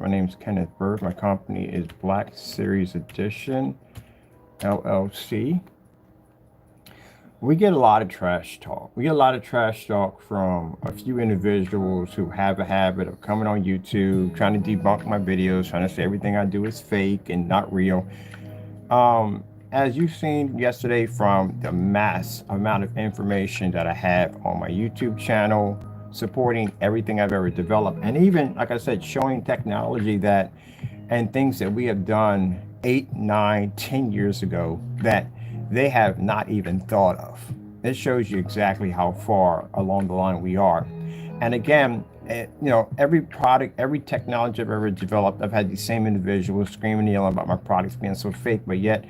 My name's Kenneth Bird. My company is Black Series Edition, LLC. We get a lot of trash talk. We get a lot of trash talk from a few individuals who have a habit of coming on YouTube, trying to debunk my videos, trying to say everything I do is fake and not real. As you've seen yesterday from the mass amount of information that I have on my YouTube channel, supporting everything I've ever developed, and even, like I said, showing technology that and things that we have done 8, 9, 10 years ago that they have not even thought of. It shows you exactly how far along the line we are. And again, every product, every technology I've ever developed, I've had these same individuals screaming and yelling about my products being so fake, but yet,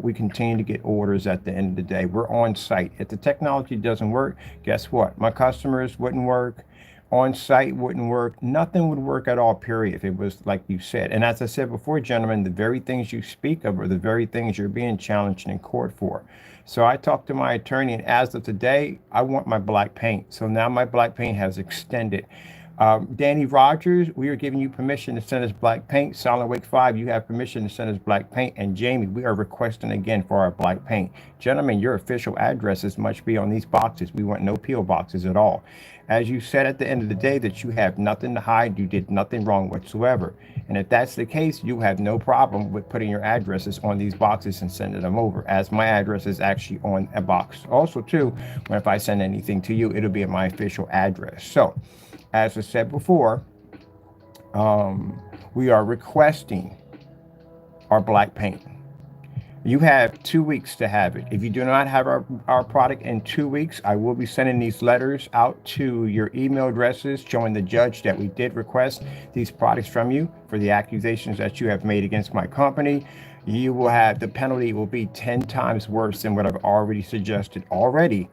we continue to get orders at the end of the day. We're on site. If the technology doesn't work, guess what? My customers wouldn't work. On site wouldn't work. Nothing would work at all, period, if it was like you said. And as I said before, gentlemen, the very things you speak of are the very things you're being challenged in court for. So I talked to my attorney, and as of today, I want my black paint. So now my black paint has extended. Danny Rogers, we are giving you permission to send us black paint. S.W.5, you have permission to send us black paint. And Jamie, we are requesting again for our black paint. Gentlemen, your official addresses must be on these boxes. We want no P.O. boxes at all. As you said at the end of the day that you have nothing to hide, you did nothing wrong whatsoever. And if that's the case, you have no problem with putting your addresses on these boxes and sending them over, as my address is actually on a box. Also, too, if I send anything to you, it'll be at my official address. So, as I said before, we are requesting our black paint. You have 2 weeks to have it. If you do not have our product in 2 weeks, I will be sending these letters out to your email addresses showing the judge that we did request these products from you for the accusations that you have made against my company. You will have, the penalty will be 10 times worse than what I've already suggested on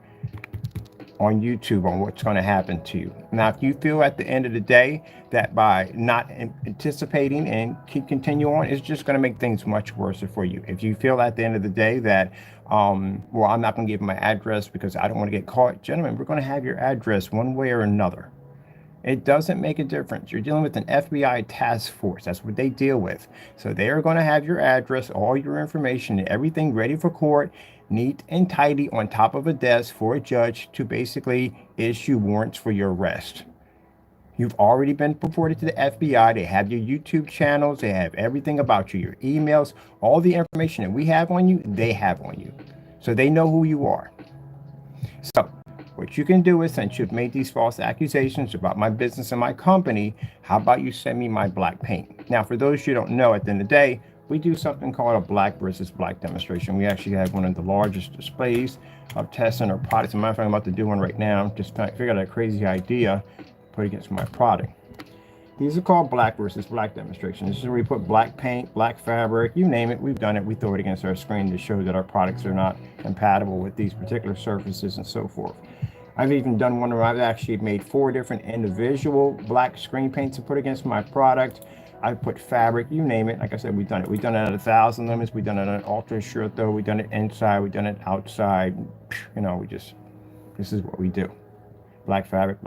YouTube on what's going to happen to you. Now, if you feel at the end of the day that by not anticipating and continue on, it's just going to make things much worse for you. If you feel at the end of the day that, I'm not going to give my address because I don't want to get caught, gentlemen, we're going to have your address one way or another. It doesn't make a difference. You're dealing with an FBI task force. That's what they deal with. So they are going to have your address, all your information, and everything ready for court, neat and tidy on top of a desk for a judge to basically issue warrants for your arrest. You've already been reported to the FBI. They have your YouTube channels. They have everything about you, your emails, all the information that we have on you, they have on you. So they know who you are. So what you can do is, since you've made these false accusations about my business and my company, how about you send me my black paint? Now, for those you don't know, at the end of the day, we do something called a black versus black demonstration. We actually have one of the largest displays of testing our products. As a matter of fact, I'm about to do one right now. Just figured out a crazy idea to put against my product. These are called black versus black demonstrations. This is where we put black paint, black fabric, you name it. We've done it. We throw it against our screen to show that our products are not compatible with these particular surfaces and so forth. I've even done one where I've actually made 4 different individual black screen paints to put against my product. I put fabric, you name it. Like I said, we've done it. We've done it at 1,000 lumens. We've done it at ultra short though. We've done it inside. We've done it outside. This is what we do. Black fabric.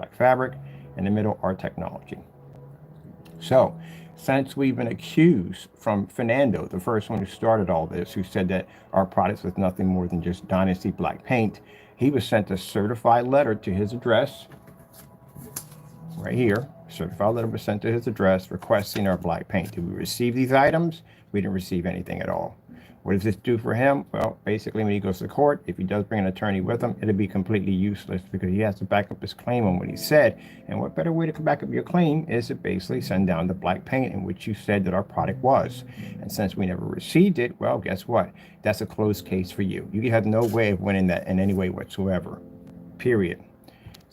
In the middle, our technology. So, since we've been accused from Fernando, the first one who started all this, who said that our products was nothing more than just Dynasty black paint, he was sent a certified letter to his address right here. Certified letter was sent to his address requesting our black paint. Did we receive these items? We didn't receive anything at all. What does this do for him? Well, basically, when he goes to court, if he does bring an attorney with him, it'll be completely useless because he has to back up his claim on what he said. And what better way to back up your claim is to basically send down the black paint in which you said that our product was. And since we never received it, well, guess what? That's a closed case for you. You have no way of winning that in any way whatsoever, period.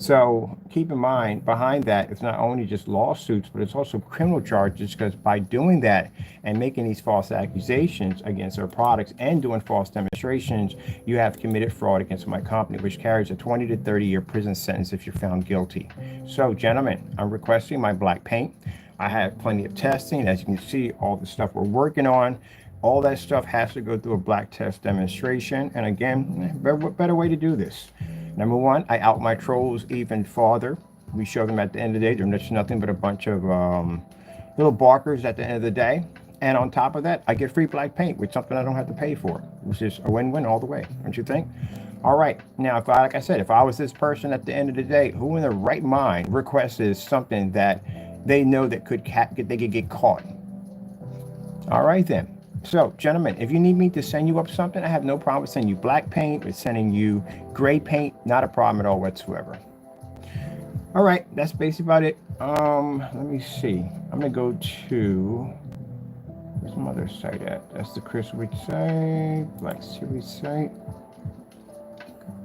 So keep in mind, behind that, it's not only just lawsuits, but it's also criminal charges, because by doing that and making these false accusations against our products and doing false demonstrations, you have committed fraud against my company, which carries a 20 to 30-year prison sentence if you're found guilty. So, gentlemen, I'm requesting my black paint. I have plenty of testing. As you can see, all the stuff we're working on, all that stuff has to go through a black test demonstration. And again, what better way to do this? Number one, I out my trolls even farther. We show them at the end of the day, they're just nothing but a bunch of, little barkers at the end of the day. And on top of that, I get free black paint, which is something I don't have to pay for, which is a win-win all the way, don't you think? All right, now, if I, like I said, if I was this person at the end of the day, who in their right mind requested something that they know that they could get caught? All right, then. So, gentlemen, if you need me to send you up something, I have no problem with sending you black paint or sending you gray paint. Not a problem at all whatsoever. All right, that's basically about it. Let me see. I'm gonna go to, where's some other site at? That's the Chris Witch site, Black Series site.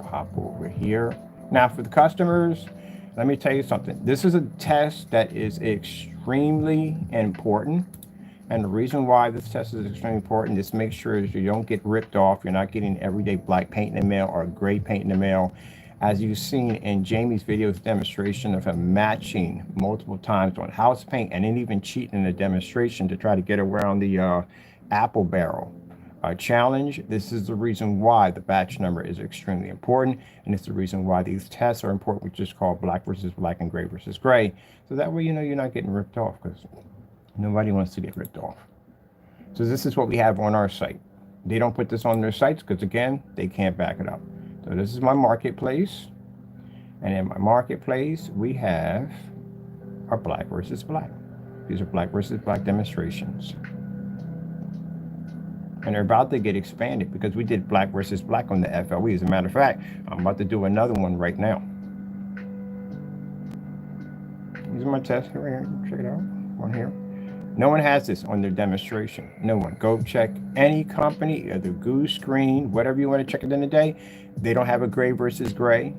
Pop over here. Now for the customers, let me tell you something. This is a test that is extremely important. And the reason why this test is extremely important is to make sure that you don't get ripped off. You're not getting everyday black paint in the mail or gray paint in the mail. As you've seen in Jamie's video's demonstration of him matching multiple times on house paint and then even cheating in a demonstration to try to get around the apple barrel challenge. This is the reason why the batch number is extremely important. And it's the reason why these tests are important, which is called black versus black and gray versus gray. So that way, you know, you're not getting ripped off, because nobody wants to get ripped off. So this is what we have on our site. They don't put this on their sites because, again, they can't back it up. So this is my marketplace. And in my marketplace, we have our black versus black. These are black versus black demonstrations. And they're about to get expanded because we did black versus black on the FLE. As a matter of fact, I'm about to do another one right now. These are my tests here. Check it out. One here. No one has this on their demonstration. No one. Go check any company, either Goose Green, whatever you want to check it in the day. They don't have a gray versus gray.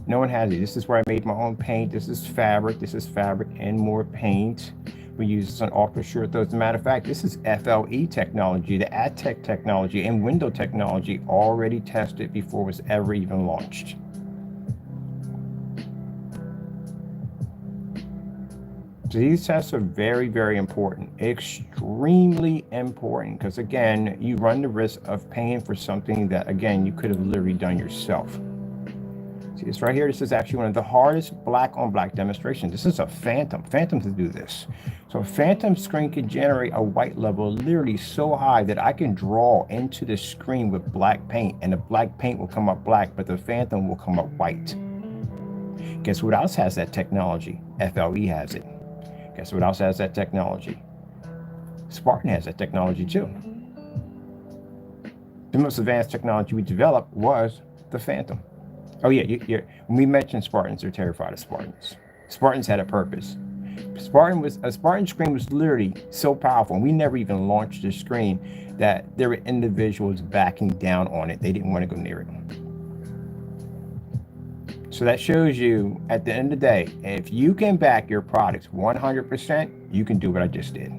No one has it. This is where I made my own paint. This is fabric. This is fabric and more paint. We use this on office shirt. As a matter of fact, this is FLE technology, the AdTech technology and window technology already tested before it was ever even launched. So these tests are very, very important, extremely important, because again, you run the risk of paying for something that, again, you could have literally done yourself. See this right here? This is actually one of the hardest black on black demonstrations. This is a phantom to do this. So a phantom screen can generate a white level literally so high that I can draw into the screen with black paint, and the black paint will come up black, but the phantom will come up white. Guess what else has that technology? FLE has it. Guess what else has that technology? Spartan has that technology too. The most advanced technology we developed was the Phantom. Oh yeah, when we mentioned Spartans, they're terrified of Spartans. Spartans had a purpose. A Spartan screen was literally so powerful, and we never even launched the screen, that there were individuals backing down on it. They didn't want to go near it. So that shows you, at the end of the day, if you can back your products 100%, you can do what I just did.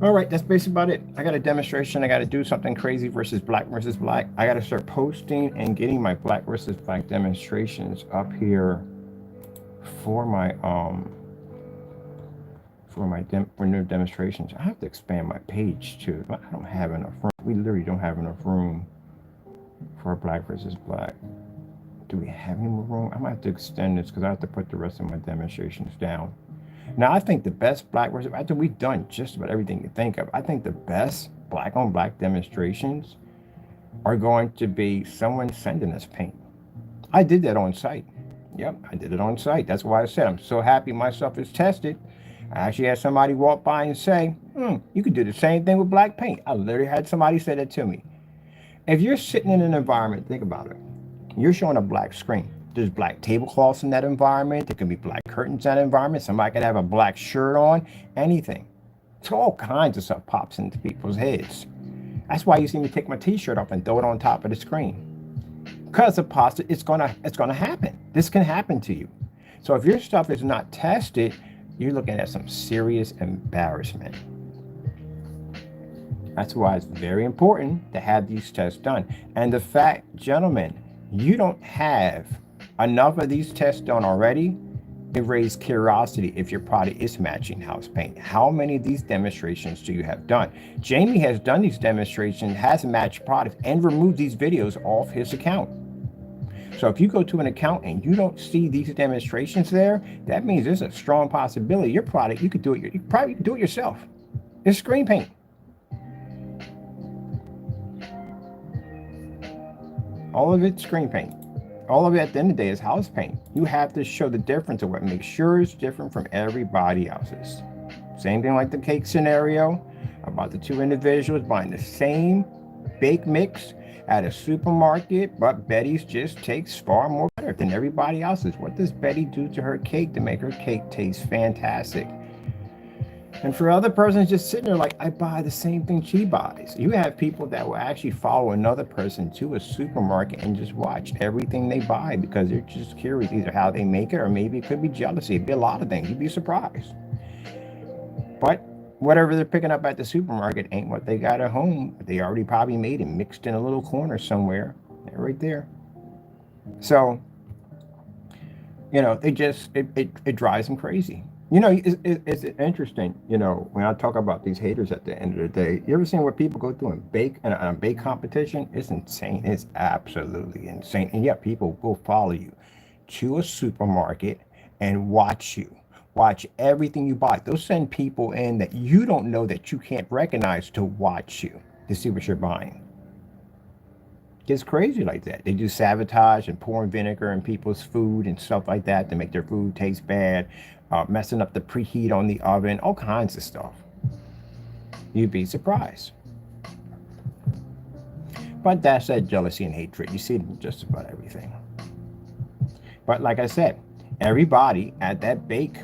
All right, that's basically about it. I got a demonstration. I got to do something crazy versus black. I got to start posting and getting my black versus black demonstrations up here for my new demonstrations. I have to expand my page too. I don't have enough room. We literally don't have enough room for black versus black. Do we have any more room? I might have to extend this because I have to put the rest of my demonstrations down. Now, I think the best black versus, after we've done just about everything you think of, I think the best black on black demonstrations are going to be someone sending us paint. I did that on site. Yep, I did it on site. That's why I said I'm so happy my stuff is tested. I actually had somebody walk by and say, you could do the same thing with black paint. I literally had somebody say that to me. If you're sitting in an environment, think about it. You're showing a black screen. There's black tablecloths in that environment. There can be black curtains in that environment. Somebody could have a black shirt on, anything. So all kinds of stuff pops into people's heads. That's why you see me take my t-shirt off and throw it on top of the screen. Because it's gonna happen. This can happen to you. So if your stuff is not tested, you're looking at some serious embarrassment. That's why it's very important to have these tests done. And the fact, gentlemen, you don't have enough of these tests done already, it raised curiosity if your product is matching house paint. How many of these demonstrations do you have done? Jamie has done these demonstrations, has matched products, and removed these videos off his account. So if you go to an account and you don't see these demonstrations there, that means there's a strong possibility your product, you could do it, you probably could do it yourself. It's screen paint. All of it's screen paint. All of it at the end of the day is house paint. You have to show the difference of what makes yours different from everybody else's. Same thing like the cake scenario about the two individuals buying the same bake mix at a supermarket, but Betty's just tastes far more better than everybody else's. What does Betty do to her cake to make her cake taste fantastic? And for other persons just sitting there like, I buy the same thing she buys. You have people that will actually follow another person to a supermarket and just watch everything they buy because they're just curious either how they make it, or maybe it could be jealousy. It'd be a lot of things. You'd be surprised. But whatever they're picking up at the supermarket ain't what they got at home. They already probably made and mixed in a little corner somewhere. Right there. So, you know, it drives them crazy. You know, it's interesting, you know, when I talk about these haters at the end of the day, you ever seen what people go through in a bake competition? It's insane. It's absolutely insane. And yet people will follow you to a supermarket and watch you. Watch everything you buy. They'll send people in that you don't know, that you can't recognize, to watch you, to see what you're buying. It's crazy like that. They do sabotage and pouring vinegar in people's food and stuff like that to make their food taste bad, messing up the preheat on the oven, all kinds of stuff. You'd be surprised. But that's that jealousy and hatred. You see it in just about everything. But like I said, everybody at that bake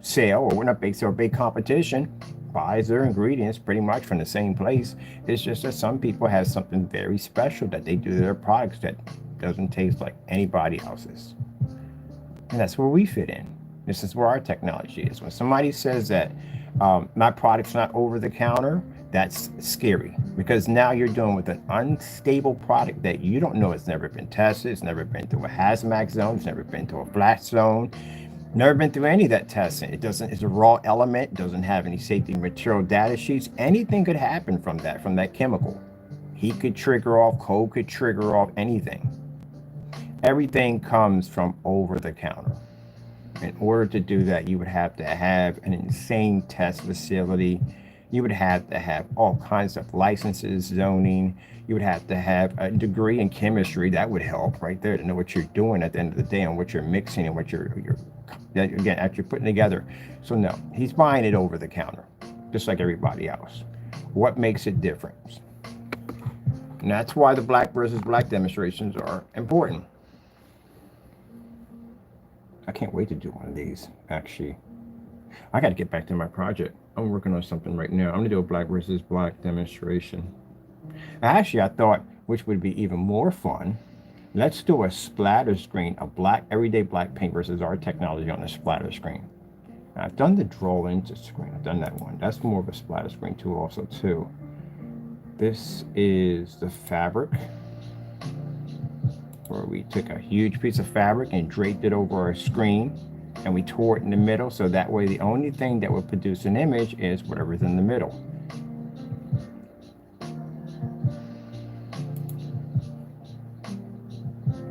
sale, or not bake sale, bake competition, buys their ingredients pretty much from the same place. It's just that some people have something very special that they do to their products that doesn't taste like anybody else's. And that's where we fit in. This is where our technology is. When somebody says that my product's not over the counter, that's scary, because now you're dealing with an unstable product that you don't know. It's never been tested. It's never been through a hazmat zone. It's never been through a flash zone. Never been through any of that testing. It's a raw element, doesn't have any safety material data sheets. Anything could happen from that chemical. Heat could trigger off, cold could trigger off, anything. Everything comes from over the counter. In order to do that, you would have to have an insane test facility. You would have to have all kinds of licenses, zoning. You would have to have a degree in chemistry. That would help right there, to know what you're doing at the end of the day, and what you're mixing and what you're again, actually putting together. So no, he's buying it over the counter, just like everybody else. What makes it different? And that's why the black versus black demonstrations are important. I can't wait to do one of these, actually. I got to get back to my project. I'm working on something right now. I'm going to do a black versus black demonstration. Actually, I thought, which would be even more fun, let's do a splatter screen, a black, everyday black paint versus our technology on a splatter screen. Now, I've done the draw into screen. I've done that one. That's more of a splatter screen tool also, too. This is the fabric, where we took a huge piece of fabric and draped it over our screen, and we tore it in the middle, so that way the only thing that would produce an image is whatever's in the middle.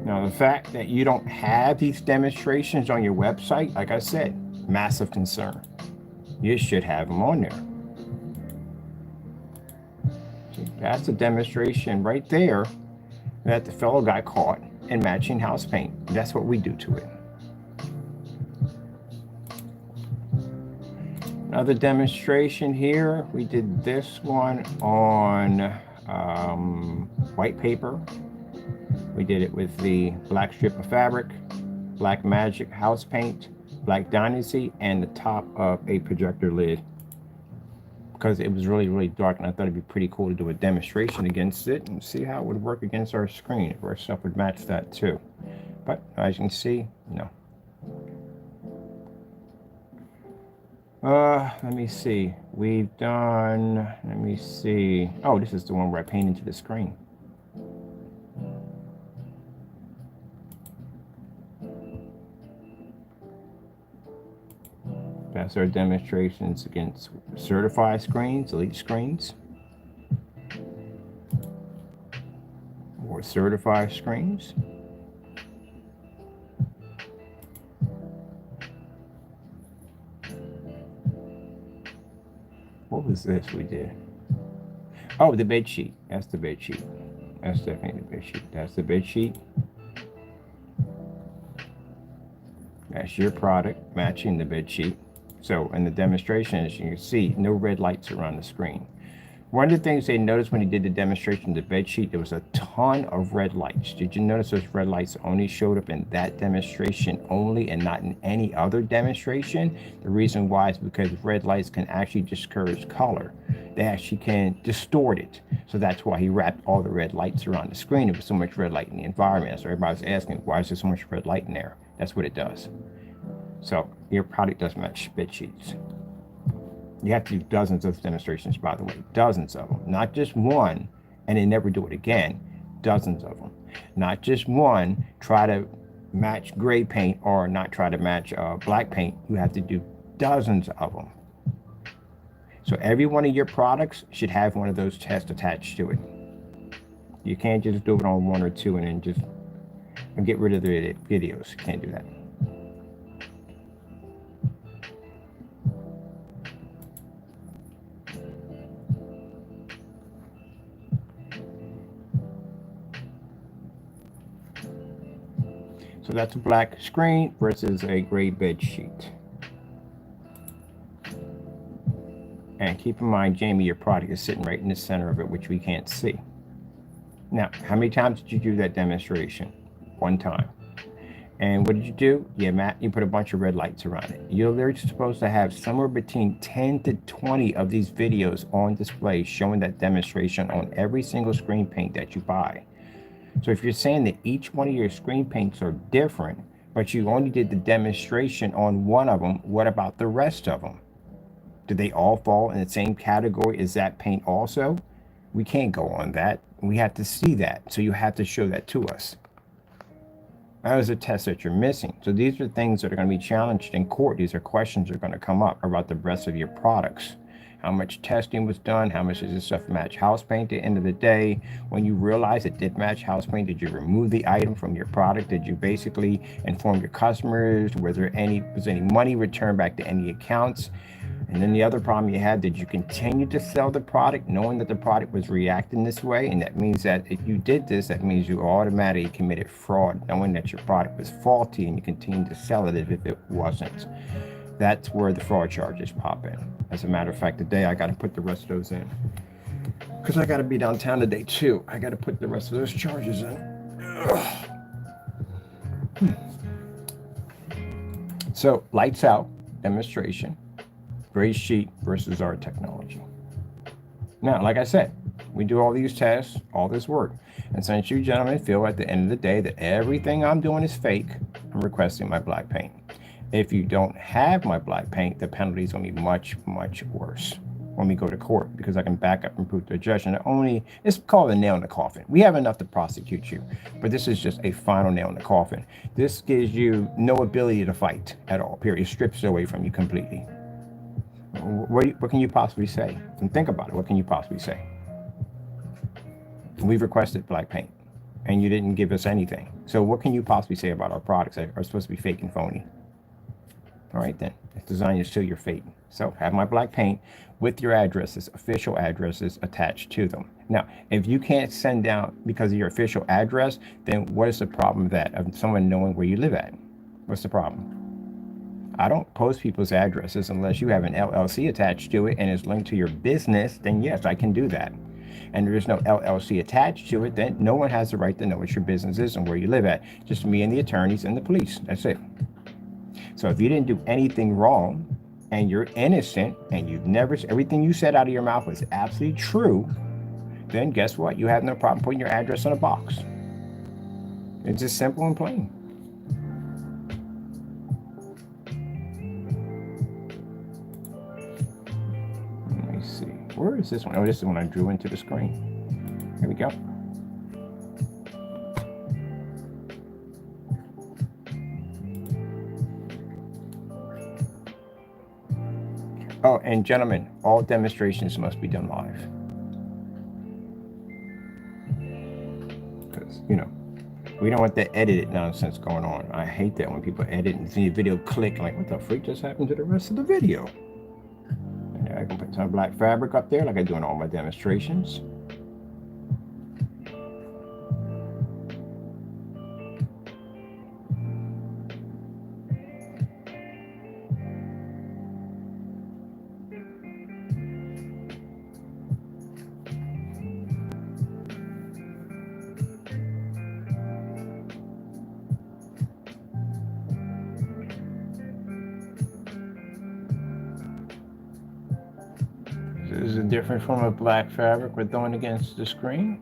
Now, the fact that you don't have these demonstrations on your website, like I said, massive concern. You should have them on there. So that's a demonstration right there that the fellow got caught in matching house paint. That's what we do to it. Another demonstration here, we did this one on white paper. We did it with the black strip of fabric, black magic house paint, black dynasty, and the top of a projector lid, because it was really, really dark, and I thought it'd be pretty cool to do a demonstration against it and see how it would work against our screen, if our stuff would match that too. But as you can see, no. Let me see. We've done, let me see. Oh, this is the one where I paint into the screen. That's our demonstrations against certified screens, elite screens, or certified screens. What was this we did? Oh, the bed sheet. That's the bed sheet. That's definitely the bed sheet. That's the bed sheet. That's your product matching the bed sheet. So in the demonstration, as you can see, no red lights around the screen. One of the things they noticed when he did the demonstration of the bed sheet, there was a ton of red lights. Did you notice those red lights only showed up in that demonstration only and not in any other demonstration? The reason why is because red lights can actually discourage color. They actually can distort it. So that's why he wrapped all the red lights around the screen. There was so much red light in the environment. So everybody was asking, why is there so much red light in there? That's what it does. So your product does match bed sheets. You have to do dozens of demonstrations, by the way, dozens of them, not just one, and then never do it again, dozens of them. Not just one, try to match gray paint or not try to match black paint. You have to do dozens of them. So every one of your products should have one of those tests attached to it. You can't just do it on one or two and then just get rid of the videos. You can't do that. So that's a black screen versus a gray bed sheet. And keep in mind, Jamie, your product is sitting right in the center of it, which we can't see. Now, how many times did you do that demonstration? One time. And what did you do? You put a bunch of red lights around it. You're supposed to have somewhere between 10 to 20 of these videos on display showing that demonstration on every single screen paint that you buy. So if you're saying that each one of your screen paints are different, but you only did the demonstration on one of them, what about the rest of them? Do they all fall in the same category as that paint also? We can't go on that. We have to see that. So you have to show that to us. That is a test that you're missing. So these are things that are going to be challenged in court. These are questions that are going to come up about the rest of your products. How much testing was done? How much does this stuff match house paint at the end of the day? When you realize it did match house paint, did you remove the item from your product? Did you basically inform your customers? Was any money returned back to any accounts? And then the other problem you had, did you continue to sell the product knowing that the product was reacting this way? And that means that if you did this, that means you automatically committed fraud, knowing that your product was faulty and you continued to sell it as if it wasn't. That's where the fraud charges pop in. As a matter of fact, today I got to put the rest of those in because I got to be downtown today too. I got to put the rest of those charges in. So lights out demonstration, gray sheet versus our technology. Now, like I said, we do all these tests, all this work. And since you gentlemen feel at the end of the day that everything I'm doing is fake, I'm requesting my black paint. If you don't have my black paint, the penalty is going to be much, much worse when we go to court, because I can back up and prove to a judge. And it's called a nail in the coffin. We have enough to prosecute you, but this is just a final nail in the coffin. This gives you no ability to fight at all, period. It strips it away from you completely. What can you possibly say? And think about it. What can you possibly say? We've requested black paint, and you didn't give us anything. So what can you possibly say about our products that are supposed to be fake and phony? All right, then. It's designed to seal your fate. So have my black paint with your addresses, official addresses attached to them. Now, if you can't send down because of your official address, then what is the problem of someone knowing where you live at? What's the problem? I don't post people's addresses unless you have an LLC attached to it and it's linked to your business, then yes, I can do that. And there's no LLC attached to it, then no one has the right to know what your business is and where you live at. Just me and the attorneys and the police. That's it. So if you didn't do anything wrong and you're innocent and everything you said out of your mouth was absolutely true, then guess what? You have no problem putting your address on a box. It's just simple and plain. Let me see. Where is this one? Oh, this is the one I drew into the screen. Here we go. Oh, and gentlemen, all demonstrations must be done live. Because, we don't want that edited nonsense going on. I hate that when people edit and see a video click, like, what the freak just happened to the rest of the video? I can put some black fabric up there like I do in all my demonstrations. This is a different form of black fabric we're throwing against the screen.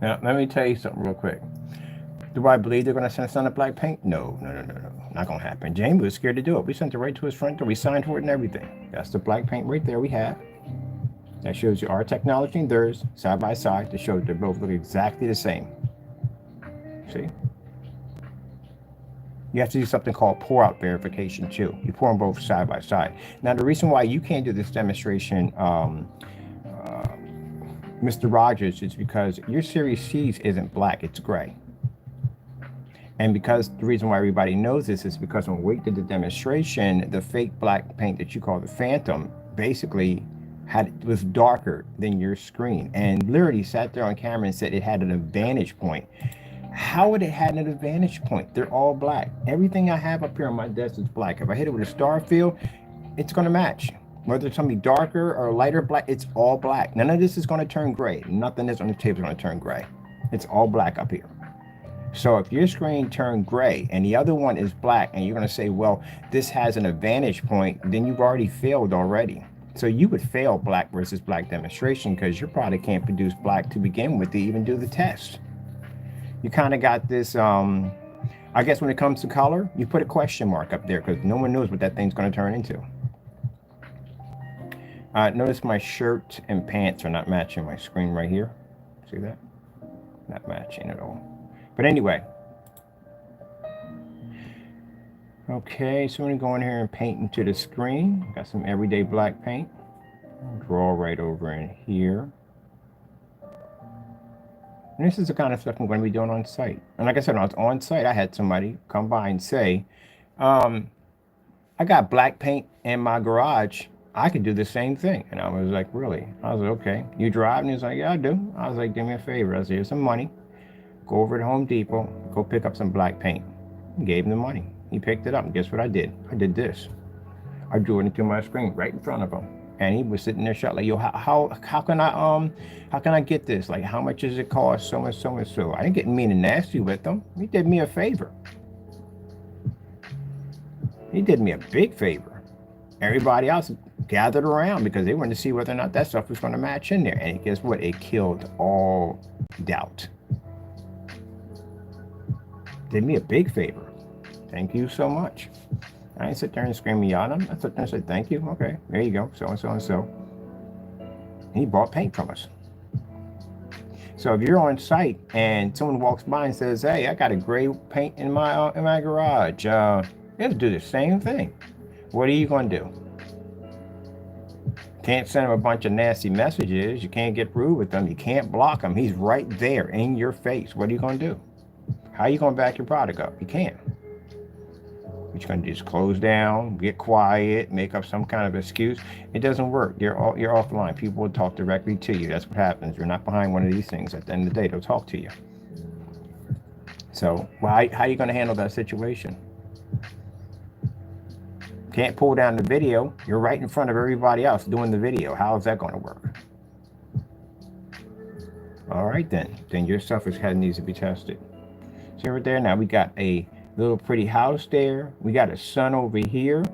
Now, let me tell you something real quick. Do I believe they're going to send us on a black paint? No. Not going to happen. Jaime was scared to do it. We sent it right to his front door. We signed for it and everything. That's the black paint right there we have. That shows you our technology and theirs side by side to show they both look exactly the same. See? You have to do something called pour out verification too. You pour them both side by side. Now, the reason why you can't do this demonstration, Mr. Rogers, is because your Series C's isn't black, it's gray. And because the reason why everybody knows this is because when we did the demonstration, the fake black paint that you call the Phantom basically was darker than your screen, and literally sat there on camera and said it had an advantage point. How would it have an advantage point? They're all black. Everything I have up here on my desk is black. If I hit it with a star field, it's going to match. Whether it's something darker or lighter black, it's all black. None of this is going to turn gray. Nothing that's on the table is going to turn gray. It's all black up here. So if your screen turned gray and the other one is black, and you're going to say, well, this has an advantage point, then you've already failed already. So you would fail black versus black demonstration because your product can't produce black to begin with to even do the test. You kind of got this, I guess when it comes to color, you put a question mark up there because no one knows what that thing's going to turn into. Notice my shirt and pants are not matching my screen right here. See that? Not matching at all. But anyway. Okay, so I'm going to go in here and paint into the screen. Got some everyday black paint. Draw right over in here. And this is the kind of stuff I'm going to be doing on site. And like I said, when I was on site, I had somebody come by and say, I got black paint in my garage. I could do the same thing. And I was like, really? I was like, okay. You drive? And he was like, yeah, I do. I was like, do me a favor. I said, here's some money. Go over to Home Depot. Go pick up some black paint. I gave him the money. He picked it up. And guess what I did? I did this. I drew it into my screen right in front of him. And he was sitting there shut like, yo, how can I get this? Like, how much does it cost? So and so and so. I didn't get mean and nasty with him. He did me a favor. He did me a big favor. Everybody else gathered around because they wanted to see whether or not that stuff was going to match in there. And guess what? It killed all doubt. Did me a big favor. Thank you so much. I didn't sit there and scream me at him. I sat there and said, thank you. Okay, there you go. So and so and so. And he bought paint from us. So if you're on site and someone walks by and says, hey, I got a gray paint in my garage, you have to do the same thing. What are you going to do? Can't send him a bunch of nasty messages. You can't get rude with them. You can't block him. He's right there in your face. What are you going to do? How are you going to back your product up? You can't. What you're going to do is close down, get quiet, make up some kind of excuse. It doesn't work. You're offline. People will talk directly to you. That's what happens. You're not behind one of these things. At the end of the day, they'll talk to you. So how are you going to handle that situation? Can't pull down the video. You're right in front of everybody else doing the video. How is that going to work? All right, then your stuff needs to be tested. See right there. Now we got a little pretty house there. We got a sun over here.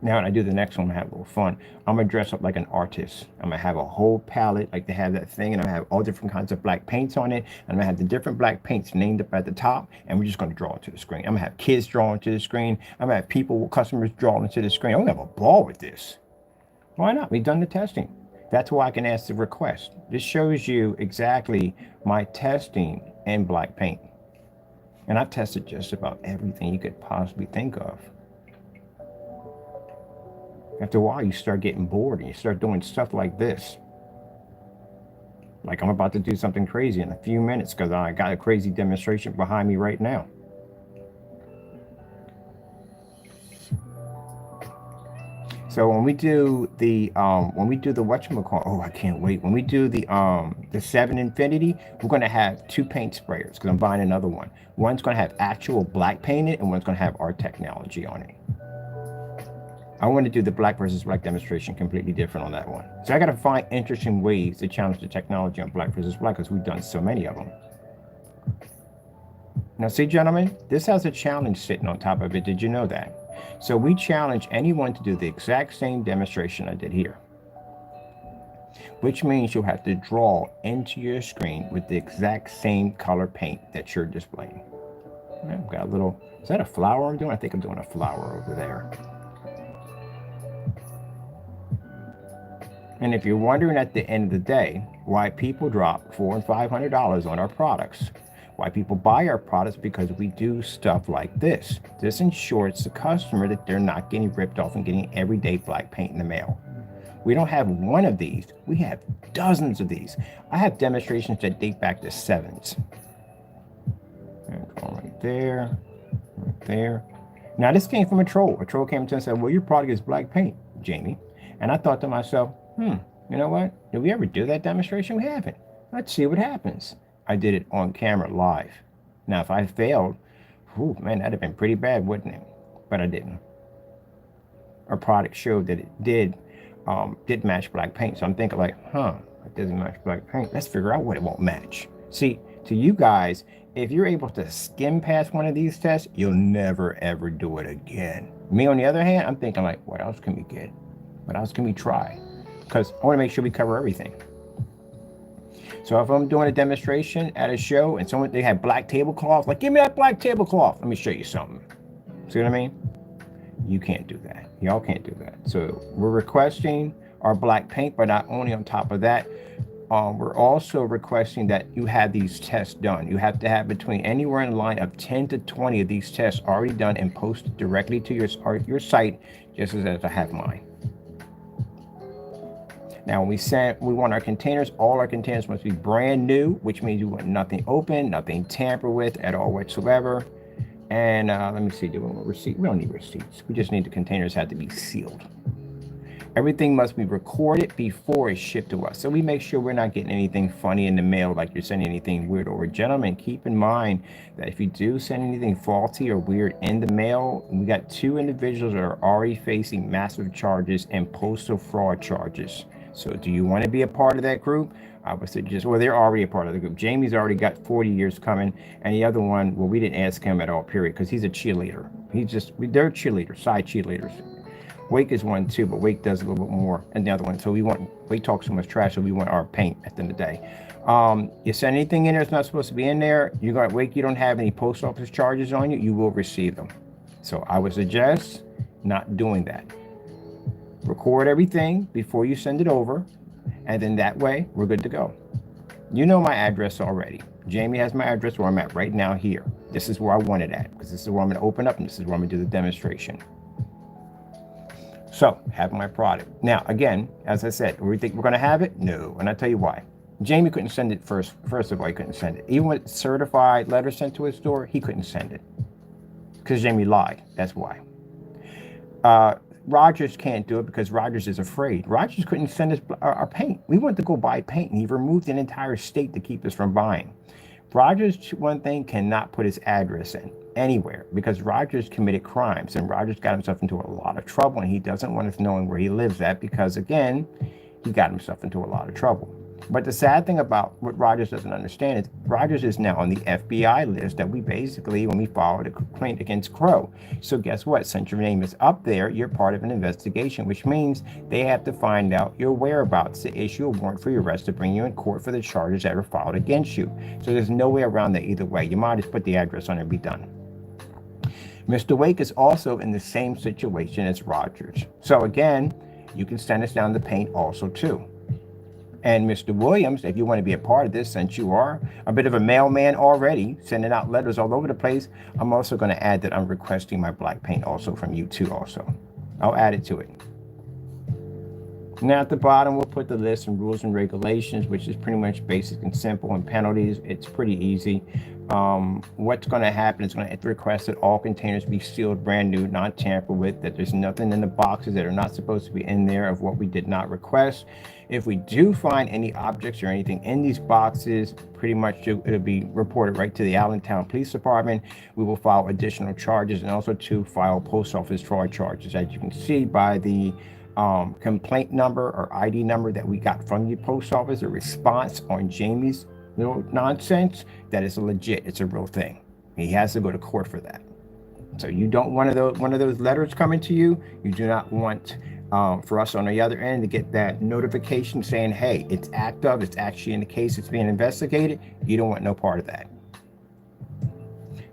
Now, when I do the next one, I'm gonna have a little fun. I'm gonna dress up like an artist. I'm gonna have a whole palette, like they have that thing, and I'm gonna have all different kinds of black paints on it. And I'm gonna have the different black paints named up at the top, and we're just gonna draw into the screen. I'm gonna have kids draw into the screen. I'm gonna have people, customers draw into the screen. I'm gonna have a ball with this. Why not? We've done the testing. That's why I can ask the request. This shows you exactly my testing in black paint. And I've tested just about everything you could possibly think of. After a while, you start getting bored and you start doing stuff like this. Like I'm about to do something crazy in a few minutes because I got a crazy demonstration behind me right now. So when we do the whatchamacallit, oh, I can't wait. When we do the 7 Infinity, we're gonna have 2 paint sprayers because I'm buying another one. One's gonna have actual black painted and one's gonna have our technology on it. I want to do the black versus black demonstration completely different on that one. So I got to find interesting ways to challenge the technology on black versus black because we've done so many of them. Now, see, gentlemen, this has a challenge sitting on top of it. Did you know that? So we challenge anyone to do the exact same demonstration I did here, which means you'll have to draw into your screen with the exact same color paint that you're displaying. I've got a little, is that a flower I'm doing? I think I'm doing a flower over there. And if you're wondering at the end of the day why people drop $400 and $500 on our products, why people buy our products, because we do stuff like this. This ensures the customer that they're not getting ripped off and getting everyday black paint in the mail. We don't have one of these. We have dozens of these. I have demonstrations that date back to 7s. Right there, right there. Now this came from a troll. A troll came to us and said, well, your product is black paint, Jamie. And I thought to myself, you know what? Did we ever do that demonstration? We haven't. Let's see what happens. I did it on camera live. Now, if I failed, man, that'd have been pretty bad, wouldn't it? But I didn't. Our product showed that it did match black paint. So I'm thinking like, it doesn't match black paint. Let's figure out what it won't match. See, to you guys, if you're able to skim past one of these tests, you'll never, ever do it again. Me, on the other hand, I'm thinking like, what else can we get? What else can we try? Because I want to make sure we cover everything. So if I'm doing a demonstration at a show and they have black tablecloth, like, give me that black tablecloth. Let me show you something. See what I mean? You can't do that. Y'all can't do that. So we're requesting our black paint, but not only on top of that, we're also requesting that you have these tests done. You have to have between anywhere in the line of 10 to 20 of these tests already done and posted directly to your site, just as I have mine. Now, when we want our containers, all our containers must be brand new, which means we want nothing open, nothing tampered with at all whatsoever. And let me see, do we want receipt? We don't need receipts. We just need the containers have to be sealed. Everything must be recorded before it's shipped to us. So we make sure we're not getting anything funny in the mail, like you're sending anything weird over. Gentlemen, keep in mind that if you do send anything faulty or weird in the mail, we got 2 individuals that are already facing massive charges and postal fraud charges. So do you want to be a part of that group? I would suggest, well, they're already a part of the group. Jamie's already got 40 years coming. And the other one, well, we didn't ask him at all, period, because he's a cheerleader. They're cheerleaders, side cheerleaders. Wake is one too, but Wake does a little bit more. And the other one, so Wake talks so much trash, so we want our paint at the end of the day. You send anything in there that's not supposed to be in there, you got Wake, you don't have any post office charges on you, you will receive them. So I would suggest not doing that. Record everything before you send it over, and then that way we're good to go. You know my address already. Jamie has my address where I'm at right now here. This is where I want it at, because this is where I'm going to open up and this is where I'm going to do the demonstration. So, have my product. Now, again, as I said, we think we're going to have it? No, and I'll tell you why. Jamie couldn't send it first. First of all, he couldn't send it. Even with certified letters sent to his store, he couldn't send it. Because Jamie lied. That's why. Rogers can't do it because Rogers is afraid. Rogers couldn't send us our paint. We went to go buy paint, and he removed an entire state to keep us from buying. Rogers, one thing, cannot put his address in anywhere because Rogers committed crimes, and Rogers got himself into a lot of trouble, and he doesn't want us knowing where he lives at because, again, he got himself into a lot of trouble. But the sad thing about what Rogers doesn't understand is Rogers is now on the FBI list that we basically, when we filed a complaint against Crow. So guess what? Since your name is up there, you're part of an investigation, which means they have to find out your whereabouts to issue a warrant for your arrest to bring you in court for the charges that are filed against you. So there's no way around that either way. You might just put the address on it and be done. Mr. Wake is also in the same situation as Rogers. So again, you can send us down the paint also too. And Mr. Williams, if you want to be a part of this, since you are a bit of a mailman already, sending out letters all over the place, I'm also going to add that I'm requesting my black paint also from you too also. I'll add it to it. Now at the bottom, we'll put the list and rules and regulations, which is pretty much basic and simple, and penalties. It's pretty easy. What's going to happen is going to request that all containers be sealed brand new, not tampered with, that there's nothing in the boxes that are not supposed to be in there of what we did not request. If we do find any objects or anything in these boxes, pretty much it'll be reported right to the Allentown Police Department. We will file additional charges and also to file post office fraud charges. As you can see by the complaint number or ID number that we got from the post office, a response on Jaime's little nonsense, that is legit. It's a real thing. He has to go to court for that. So you don't want one of those letters coming to you. You do not want for us on the other end to get that notification saying, hey, it's active, it's actually in the case, it's being investigated. You don't want no part of that.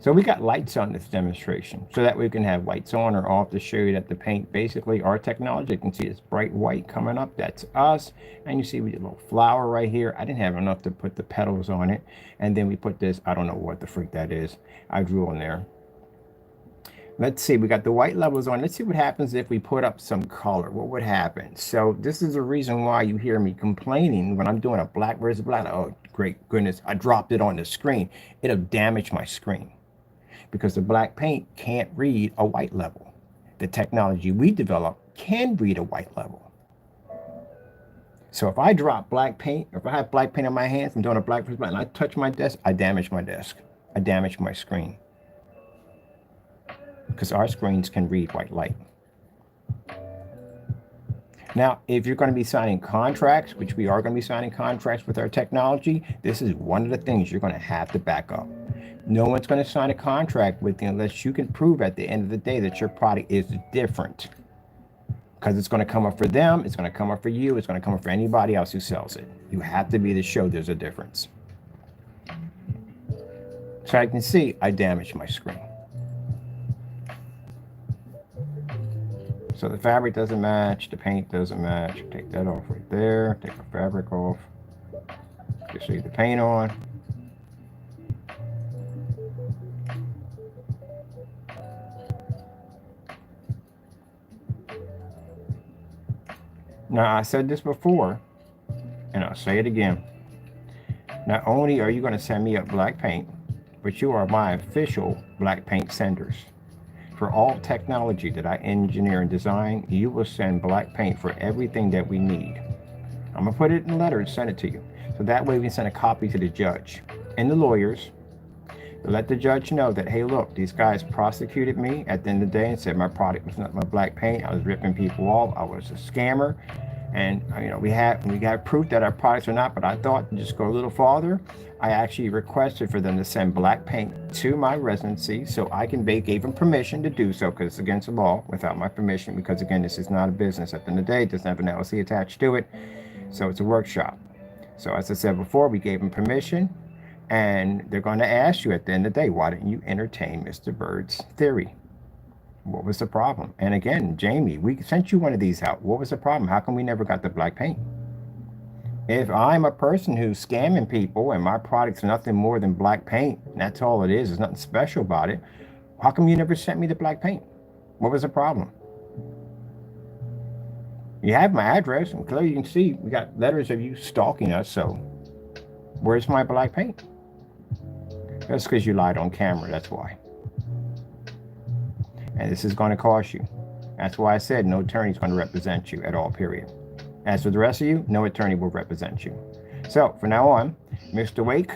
So we got lights on this demonstration so that we can have lights on or off to show you that the paint, basically our technology, you can see it's bright white coming up. That's us. And you see we did a little flower right here. I didn't have enough to put the petals on it. And then we put this, I don't know what the freak that is. I drew on there. Let's see, we got the white levels on. Let's see what happens if we put up some color. What would happen? So this is the reason why you hear me complaining when I'm doing a black versus black. Oh, great goodness, I dropped it on the screen. It'll damage my screen because the black paint can't read a white level. The technology we developed can read a white level. So if I drop black paint, if I have black paint on my hands and doing a black versus black and I touch my desk, I damage my desk. I damage my screen. Because our screens can read white light. Now, if you're going to be signing contracts, which we are going to be signing contracts with our technology, this is one of the things you're going to have to back up. No one's going to sign a contract with you unless you can prove at the end of the day that your product is different. Because it's going to come up for them, it's going to come up for you, it's going to come up for anybody else who sells it. You have to be to show there's a difference. So I can see I damaged my screen. So the fabric doesn't match, the paint doesn't match. Take that off right there, take the fabric off. Just leave the paint on. Now, I said this before, and I'll say it again. Not only are you going to send me up black paint, but you are my official black paint senders. For all technology that I engineer and design, you will send black paint for everything that we need. I'm going to put it in a letter and send it to you. So that way we can send a copy to the judge and the lawyers to let the judge know that, hey, look, these guys prosecuted me at the end of the day and said my product was not my black paint. I was ripping people off. I was a scammer. And, you know, we got proof that our products are not, but I thought to just go a little farther. I actually requested for them to send black paint to my residency so I can, they gave them permission to do so because it's against the law without my permission because, again, this is not a business. At the end of the day, it doesn't have an LLC attached to it. So it's a workshop. So as I said before, we gave them permission and they're going to ask you at the end of the day, why didn't you entertain Mr. Bird's theory? What was the problem? And again, Jaime, we sent you one of these out. What was the problem? How come we never got the black paint? If I'm a person who's scamming people and my product's nothing more than black paint, and that's all it is, there's nothing special about it, how come you never sent me the black paint? What was the problem? You have my address, and clearly you can see we got letters of you stalking us, so where's my black paint? That's because you lied on camera, that's why. And this is going to cost you. That's why I said no attorney is going to represent you at all, period. As for the rest of you, no attorney will represent you. So from now on, Mr. Wake,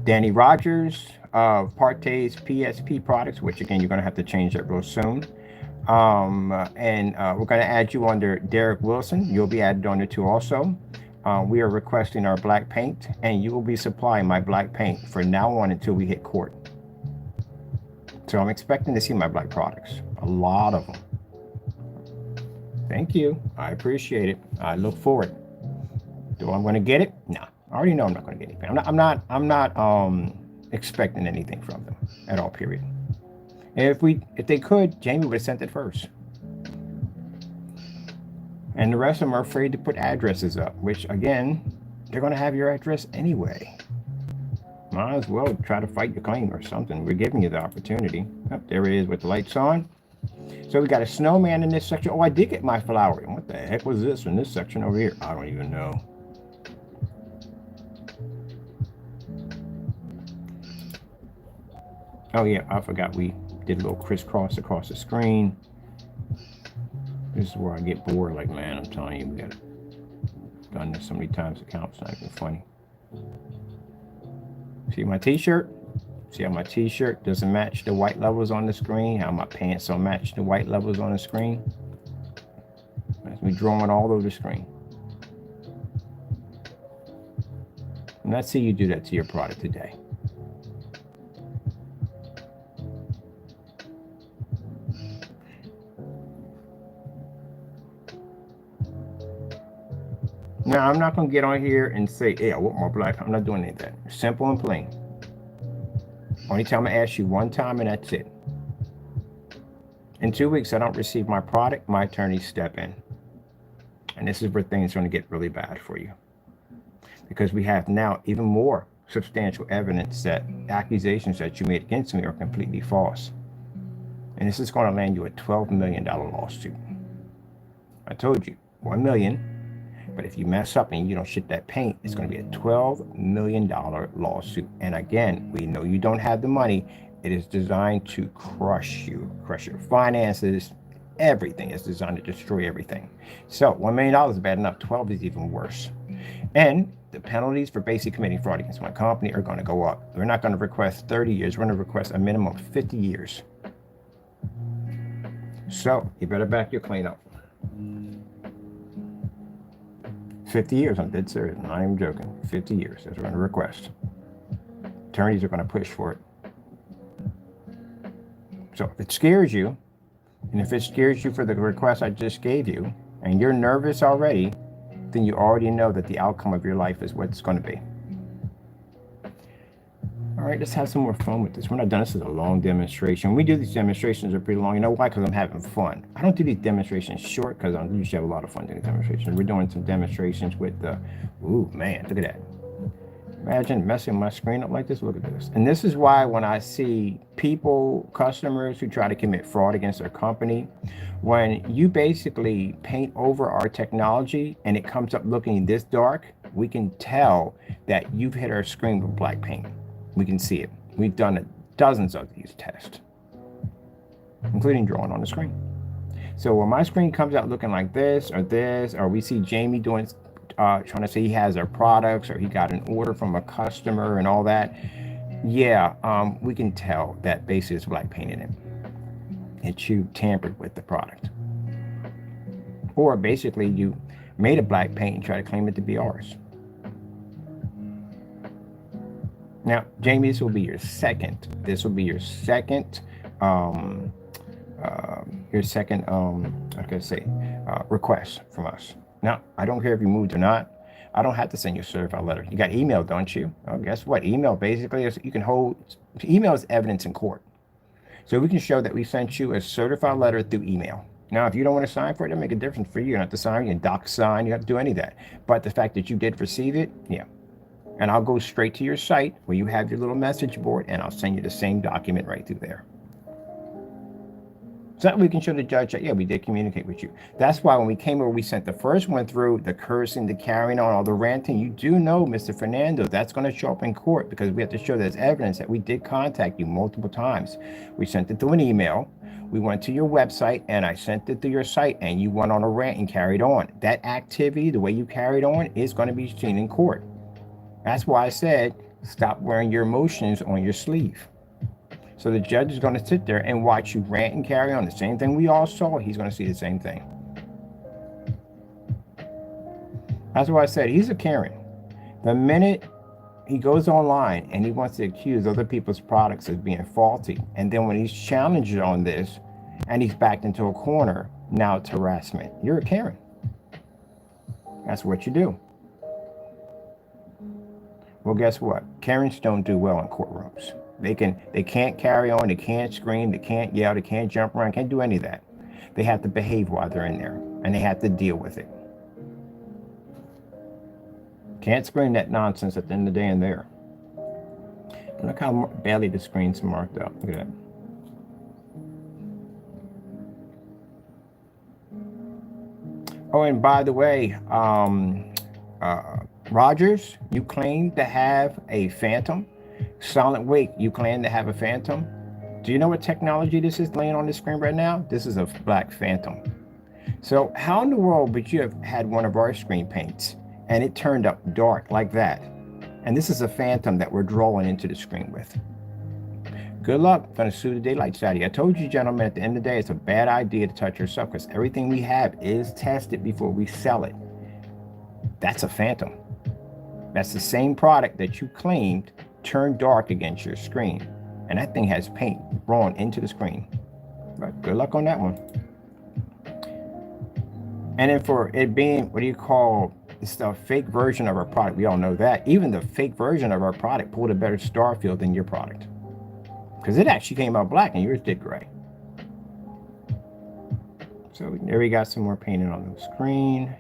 Danny Rogers of PARTAY'S PSP products, which again, you're going to have to change that real soon. We're going to add you under Derrick Wilson. You'll be added on there too also. we are requesting our black paint, and you will be supplying my black paint from now on until we hit court. So I'm expecting to see my black products, a lot of them. Thank you. I appreciate it. I look forward. Do I'm going to get it? No, I already know I'm not going to get anything. I'm not expecting anything from them at all. Period. And if they could, Jamie would have sent it first. And the rest of them are afraid to put addresses up, which again, they're going to have your address anyway. Might as well try to fight your claim or something. We're giving you the opportunity. Oh, there it is with the lights on. So we got a snowman in this section. Oh, I did get my flower. What the heck was this in this section over here? I don't even know. Oh yeah, I forgot we did a little crisscross across the screen. This is where I get bored. Like, man, I'm telling you, we got done this so many times. The count's not even funny. See my t-shirt? See how my t-shirt doesn't match the white levels on the screen? How my pants don't match the white levels on the screen? That's me drawing all over the screen. And let's see you do that to your product today. Now, I'm not going to get on here and say, hey, I want more black. I'm not doing any of that. Simple and plain. Only time I ask you one time, and that's it. In 2 weeks, I don't receive my product, my attorneys step in. And this is where things are going to get really bad for you. Because we have now even more substantial evidence that accusations that you made against me are completely false. And this is going to land you a $12 million lawsuit. I told you, $1 million. But if you mess up and you don't ship that paint, it's going to be a $12 million lawsuit. And again, we know you don't have the money. It is designed to crush you, crush your finances, everything. It's designed to destroy everything. So $1 million is bad enough. 12 is even worse. And the penalties for basically committing fraud against my company are going to go up. We're not going to request 30 years. We're going to request a minimum of 50 years. So you better back your claim up. 50 years, I'm dead serious, I'm not even joking. 50 years, that's what we're going to request. Attorneys are going to push for it. So if it scares you, and if it scares you for the request I just gave you, and you're nervous already, then you already know that the outcome of your life is what it's going to be. All right, let's have some more fun with this. We're not done. This is a long demonstration. We do these demonstrations are pretty long. You know why? Because I'm having fun. I don't do these demonstrations short because I usually have a lot of fun doing demonstrations. We're doing some demonstrations with the, ooh, man, look at that. Imagine messing my screen up like this. Look at this. And this is why when I see people, customers who try to commit fraud against their company, when you basically paint over our technology and it comes up looking this dark, we can tell that you've hit our screen with black paint. We can see it. We've done dozens of these tests, including drawing on the screen. So when my screen comes out looking like this, or we see Jamie doing, trying to say he has our products, or he got an order from a customer and all that, yeah, we can tell that basically is black paint in it. And you tampered with the product. Or basically you made a black paint and tried to claim it to be ours. Now, Jamie, this will be your second. This will be your second. Request from us. Now, I don't care if you moved or not. I don't have to send you a certified letter. You got email, don't you? Oh, guess what? Email basically is you can hold. Email is evidence in court, so we can show that we sent you a certified letter through email. Now, if you don't want to sign for it, it'll make a difference for you. You don't have to sign. You can doc sign. You have to do any of that. But the fact that you did receive it, yeah. And I'll go straight to your site where you have your little message board, and I'll send you the same document right through there. So that we can show the judge that, yeah, we did communicate with you. That's why when we came over, we sent the first one through, the cursing, the carrying on, all the ranting. You do know, Mr. Fernando, that's going to show up in court because we have to show there's evidence that we did contact you multiple times. We sent it through an email. We went to your website, and I sent it to your site, and you went on a rant and carried on. That activity, the way you carried on, is going to be seen in court. That's why I said, stop wearing your emotions on your sleeve. So the judge is going to sit there and watch you rant and carry on. The same thing we all saw, he's going to see the same thing. That's why I said he's a Karen. The minute he goes online and he wants to accuse other people's products as being faulty, and then when he's challenged on this and he's backed into a corner, now it's harassment. You're a Karen. That's what you do. Well, guess what? Karens don't do well in courtrooms. They can't carry on, they can't scream, they can't yell, they can't jump around, can't do any of that. They have to behave while they're in there, and they have to deal with it. Can't scream that nonsense at the end of the day in there. Look how badly the screen's marked up. Look at that. Oh, and by the way, Rogers, you claim to have a phantom. Silent Wake, you claim to have a phantom. Do you know what technology this is laying on the screen right now? This is a black phantom. So how in the world would you have had one of our screen paints and it turned up dark like that? And this is a phantom that we're drawing into the screen with. Good luck. I'm going to sue the daylights out of you. I told you, gentlemen, at the end of the day, it's a bad idea to touch your stuff because everything we have is tested before we sell it. That's a phantom. That's the same product that you claimed turned dark against your screen. And that thing has paint drawn into the screen. But good luck on that one. And then for it being, what do you call, it's the fake version of our product. We all know that. Even the fake version of our product pulled a better star field than your product. Because it actually came out black and yours did gray. So there we got some more painting on the screen.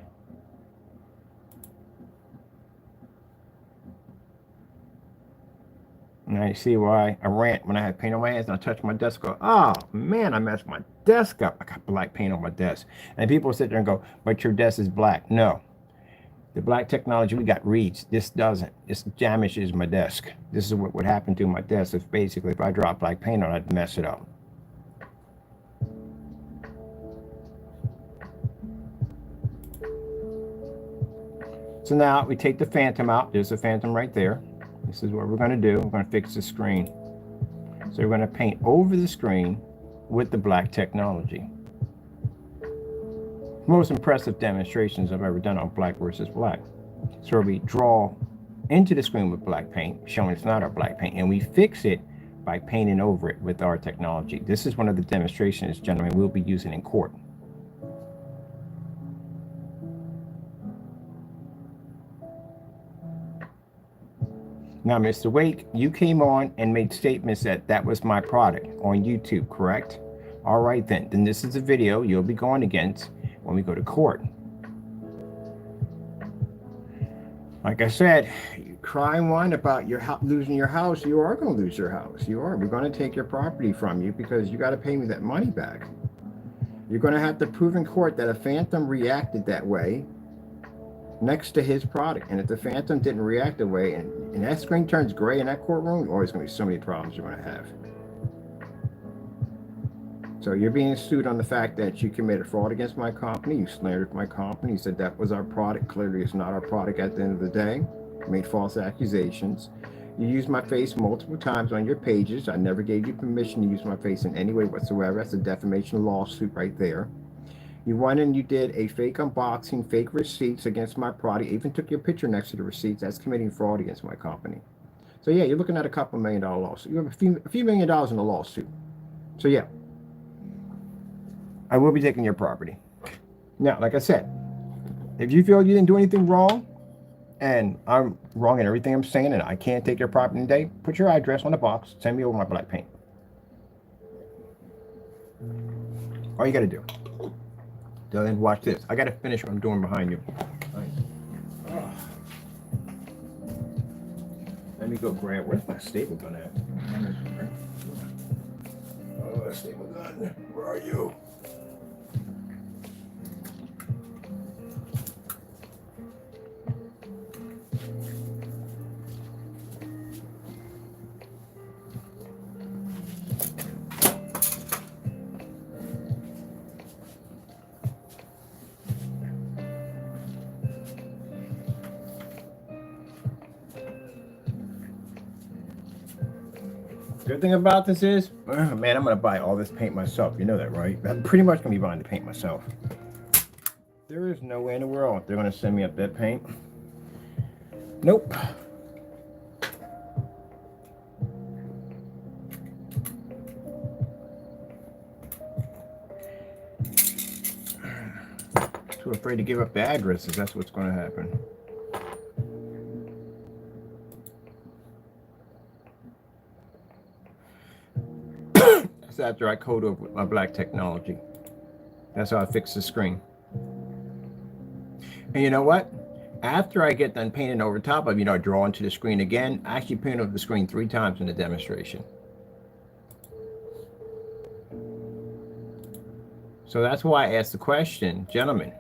Now you see why I rant when I have paint on my hands and I touch my desk. Go, oh man, I messed my desk up. I got black paint on my desk. And people sit there and go, but your desk is black. No. The black technology we got reads. This doesn't. This damages my desk. This is what would happen to my desk if basically if I drop black paint on it, I'd mess it up. So now we take the phantom out. There's a phantom right there. This is what we're going to do. We're going to fix the screen. So we're going to paint over the screen with the black technology. Most impressive demonstrations I've ever done on black versus black. So we draw into the screen with black paint, showing it's not our black paint, and we fix it by painting over it with our technology. This is one of the demonstrations, gentlemen, we'll be using in court. Now, Mr. Wake, you came on and made statements that that was my product on YouTube, correct? All right, then this is a video you'll be going against when we go to court. Like I said, you cry and whine about your losing your house. You are going to lose your house. You are. We're going to take your property from you because you got to pay me that money back. You're going to have to prove in court that a phantom reacted that way next to his product. And if the phantom didn't react that way and that screen turns gray in that courtroom, always going to be so many problems you're going to have. So you're being sued on the fact that you committed fraud against my company. You slandered my company. You said that was our product. Clearly, it's not our product at the end of the day. You made false accusations. You used my face multiple times on your pages. I never gave you permission to use my face in any way whatsoever. That's a defamation lawsuit right there. You went and you did a fake unboxing, fake receipts against my product. Even took your picture next to the receipts. That's committing fraud against my company. So yeah, you're looking at a $2 million lawsuit. You have a few $1 million in a lawsuit. So yeah. I will be taking your property. Now, like I said, if you feel you didn't do anything wrong, and I'm wrong in everything I'm saying, and I can't take your property today, put your address on the box, send me over my black paint. All you got to do. Then watch this. I got to finish what I'm doing behind you. Let me go grab, where's my staple gun at? Oh, staple gun, where are you? Good thing about this is, man, I'm going to buy all this paint myself. You know that, right? I'm pretty much going to be buying the paint myself. There is no way in the world they're going to send me up that paint. Nope. Too afraid to give up the addresses. That's what's going to happen. That's after I code over with my black technology. That's how I fix the screen. And you know what? After I get done painting over top of, draw into the screen again, I actually paint over the screen 3 times in the demonstration. So that's why I asked the question, gentlemen,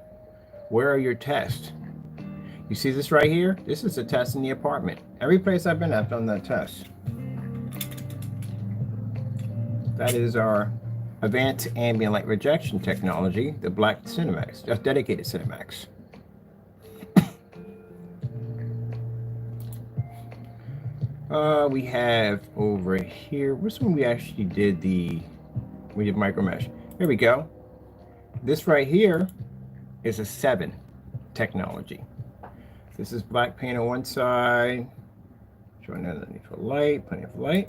where are your tests? You see this right here? This is a test in the apartment. Every place I've been, I've done that test. That is our advanced ambient light rejection technology, the black Cinemax, just dedicated Cinemax. We have over here, what's when we actually did micro mesh? Here we go. This right here is a 7 technology. This is black paint on one side, showing underneath for light, plenty of light.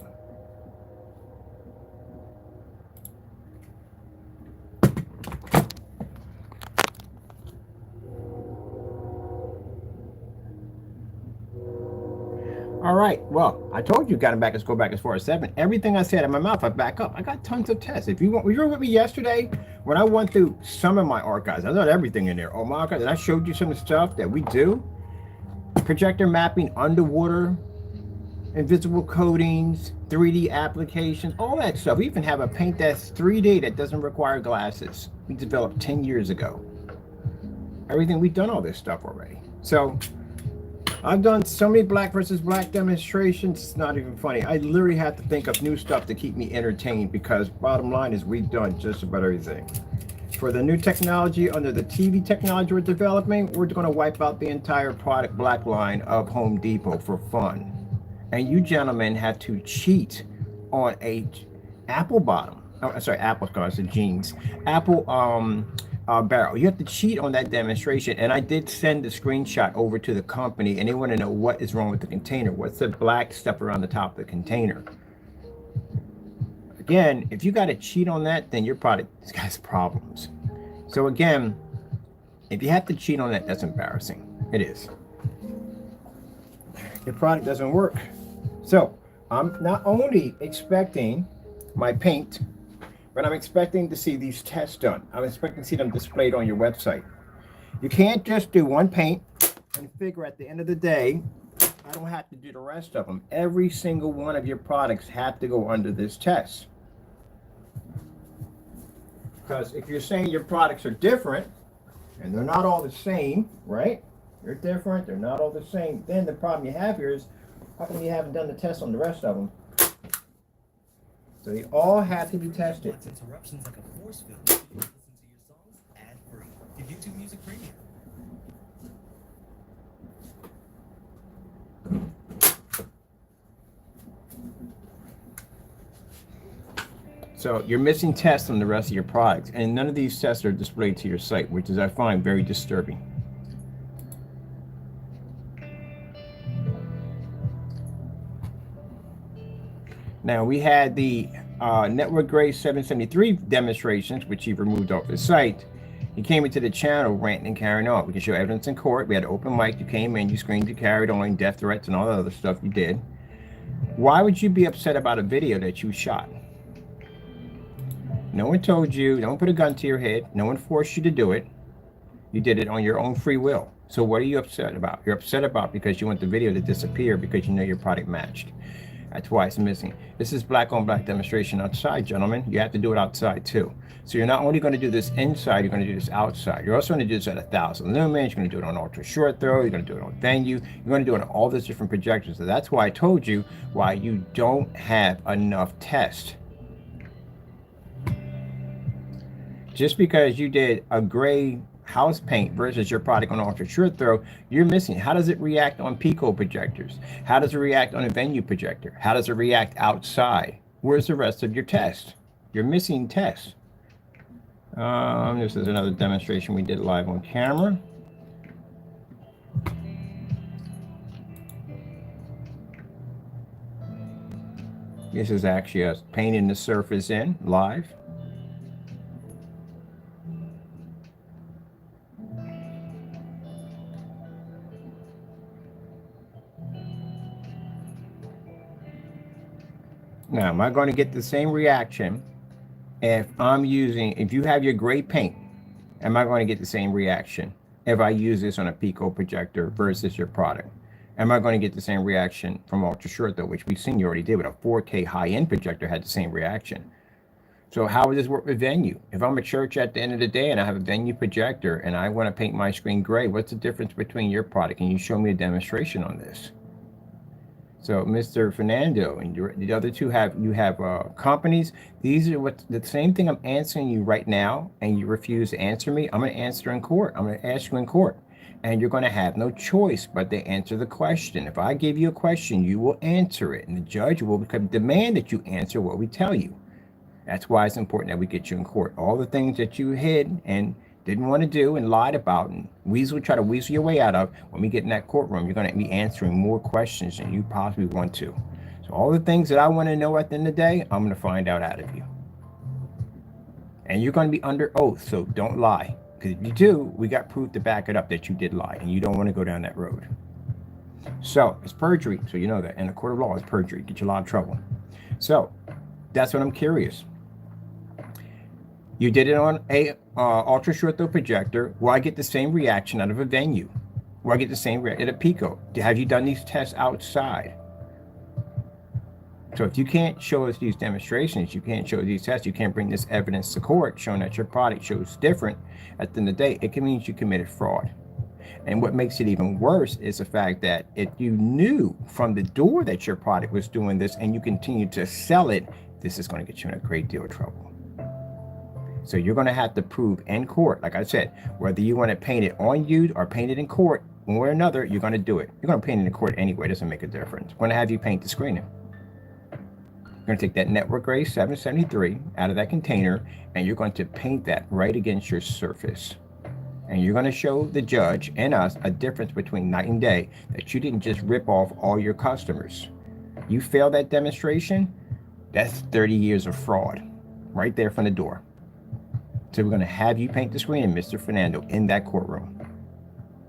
All right, well, I told you got to go back as far as 7. Everything I said in my mouth, I back up. I got tons of tests. If you were with me yesterday when I went through some of my archives, I got everything in there. Oh, my archives, and I showed you some of the stuff that we do. Projector mapping, underwater, invisible coatings, 3D applications, all that stuff. We even have a paint that's 3D that doesn't require glasses. We developed 10 years ago. Everything, we've done all this stuff already. So I've done so many black versus black demonstrations, it's not even funny. I literally have to think of new stuff to keep me entertained because bottom line is we've done just about everything. For the new technology under the TV technology we're developing, we're going to wipe out the entire product black line of Home Depot for fun. And you gentlemen have to cheat on a apple bottom. Oh, sorry, apple cars, the jeans. Apple barrel. You have to cheat on that demonstration. And I did send the screenshot over to the company and they want to know what is wrong with the container. What's the black stuff around the top of the container? Again, if you got to cheat on that, then your product has problems. So again, if you have to cheat on that, that's embarrassing. It is. Your product doesn't work. So I'm not only expecting my paint, but I'm expecting to see these tests done. I'm expecting to see them displayed on your website. You can't just do one paint and figure at the end of the day, I don't have to do the rest of them. Every single one of your products have to go under this test. Because if you're saying your products are different and they're not all the same, right? They're different, they're not all the same. Then the problem you have here is, how come you haven't done the test on the rest of them? So they all have to be tested. Interruptions like a force field. You can listen to your songs ad-free. Give YouTube Music Premium. So you're missing tests on the rest of your products, and none of these tests are displayed to your site, which is I find very disturbing. Now we had the Network Grade 773 demonstrations, which he removed off his site. He came into the channel ranting and carrying on. We can show evidence in court. We had an open mic. You came in, you screamed, you carried on, death threats and all that other stuff you did. Why would you be upset about a video that you shot? No one told you, no one put a gun to your head, no one forced you to do it. You did it on your own free will. So what are you upset about? You're upset about because you want the video to disappear because you know your product matched. That's why it's missing. This is black on black demonstration outside, gentlemen. You have to do it outside too. So you're not only going to do this inside, you're going to do this outside. You're also going to do this at 1,000 lumens. You're going to do it on ultra short throw. You're going to do it on venue. You're going to do it on all these different projectors. So that's why I told you why you don't have enough test. Just because you did a gray house paint versus your product on ultra short throw, you're missing. How does it react on Pico projectors? How does it react on a venue projector? How does it react outside? Where's the rest of your test? You're missing tests. This is another demonstration we did live on camera. This is actually us painting the surface in live. Now, am I going to get the same reaction if you have your gray paint? Am I going to get the same reaction if I use this on a Pico projector versus your product? Am I going to get the same reaction from ultra short though, which we've seen you already did with a 4K high-end projector had the same reaction? So how would this work with venue? If I'm a church at the end of the day and I have a venue projector and I want to paint my screen gray, what's the difference between your product? Can you show me a demonstration on this? So Mr. Fernando and the other two have companies. These are what the same thing I'm answering you right now, and you refuse to answer me. I'm going to answer in court. I'm going to ask you in court, and you're going to have no choice but to answer the question. If I give you a question, you will answer it, and the judge will demand that you answer what we tell you. That's why it's important that we get you in court. All the things that you hid and didn't want to do and lied about and try to weasel your way out of, when we get in that courtroom, you're going to be answering more questions than you possibly want to. So all the things that I want to know at the end of the day, I'm going to find out of you. And you're going to be under oath, so don't lie. Because if you do, we got proof to back it up that you did lie, and you don't want to go down that road. So it's perjury, so you know that. In a court of law, it's perjury. Get you a lot of trouble. So that's what I'm curious. You did it on a ultra short throw projector. Will I get the same reaction out of a venue? Will I get the same reaction at a Pico? Have you done these tests outside? So if you can't show us these demonstrations, you can't show these tests, you can't bring this evidence to court showing that your product shows different, at the end of the day, it can mean you committed fraud. And what makes it even worse is the fact that if you knew from the door that your product was doing this and you continue to sell it, this is going to get you in a great deal of trouble. So you're going to have to prove in court, like I said, whether you want to paint it on you or paint it in court, one way or another, you're going to do it. You're going to paint it in court anyway. It doesn't make a difference. We're going to have you paint the screening. You're going to take that network gray 773 out of that container, and you're going to paint that right against your surface. And you're going to show the judge and us a difference between night and day, that you didn't just rip off all your customers. You failed that demonstration, that's 30 years of fraud right there from the door. So we're going to have you paint the screen, Mr. Fernando, in that courtroom.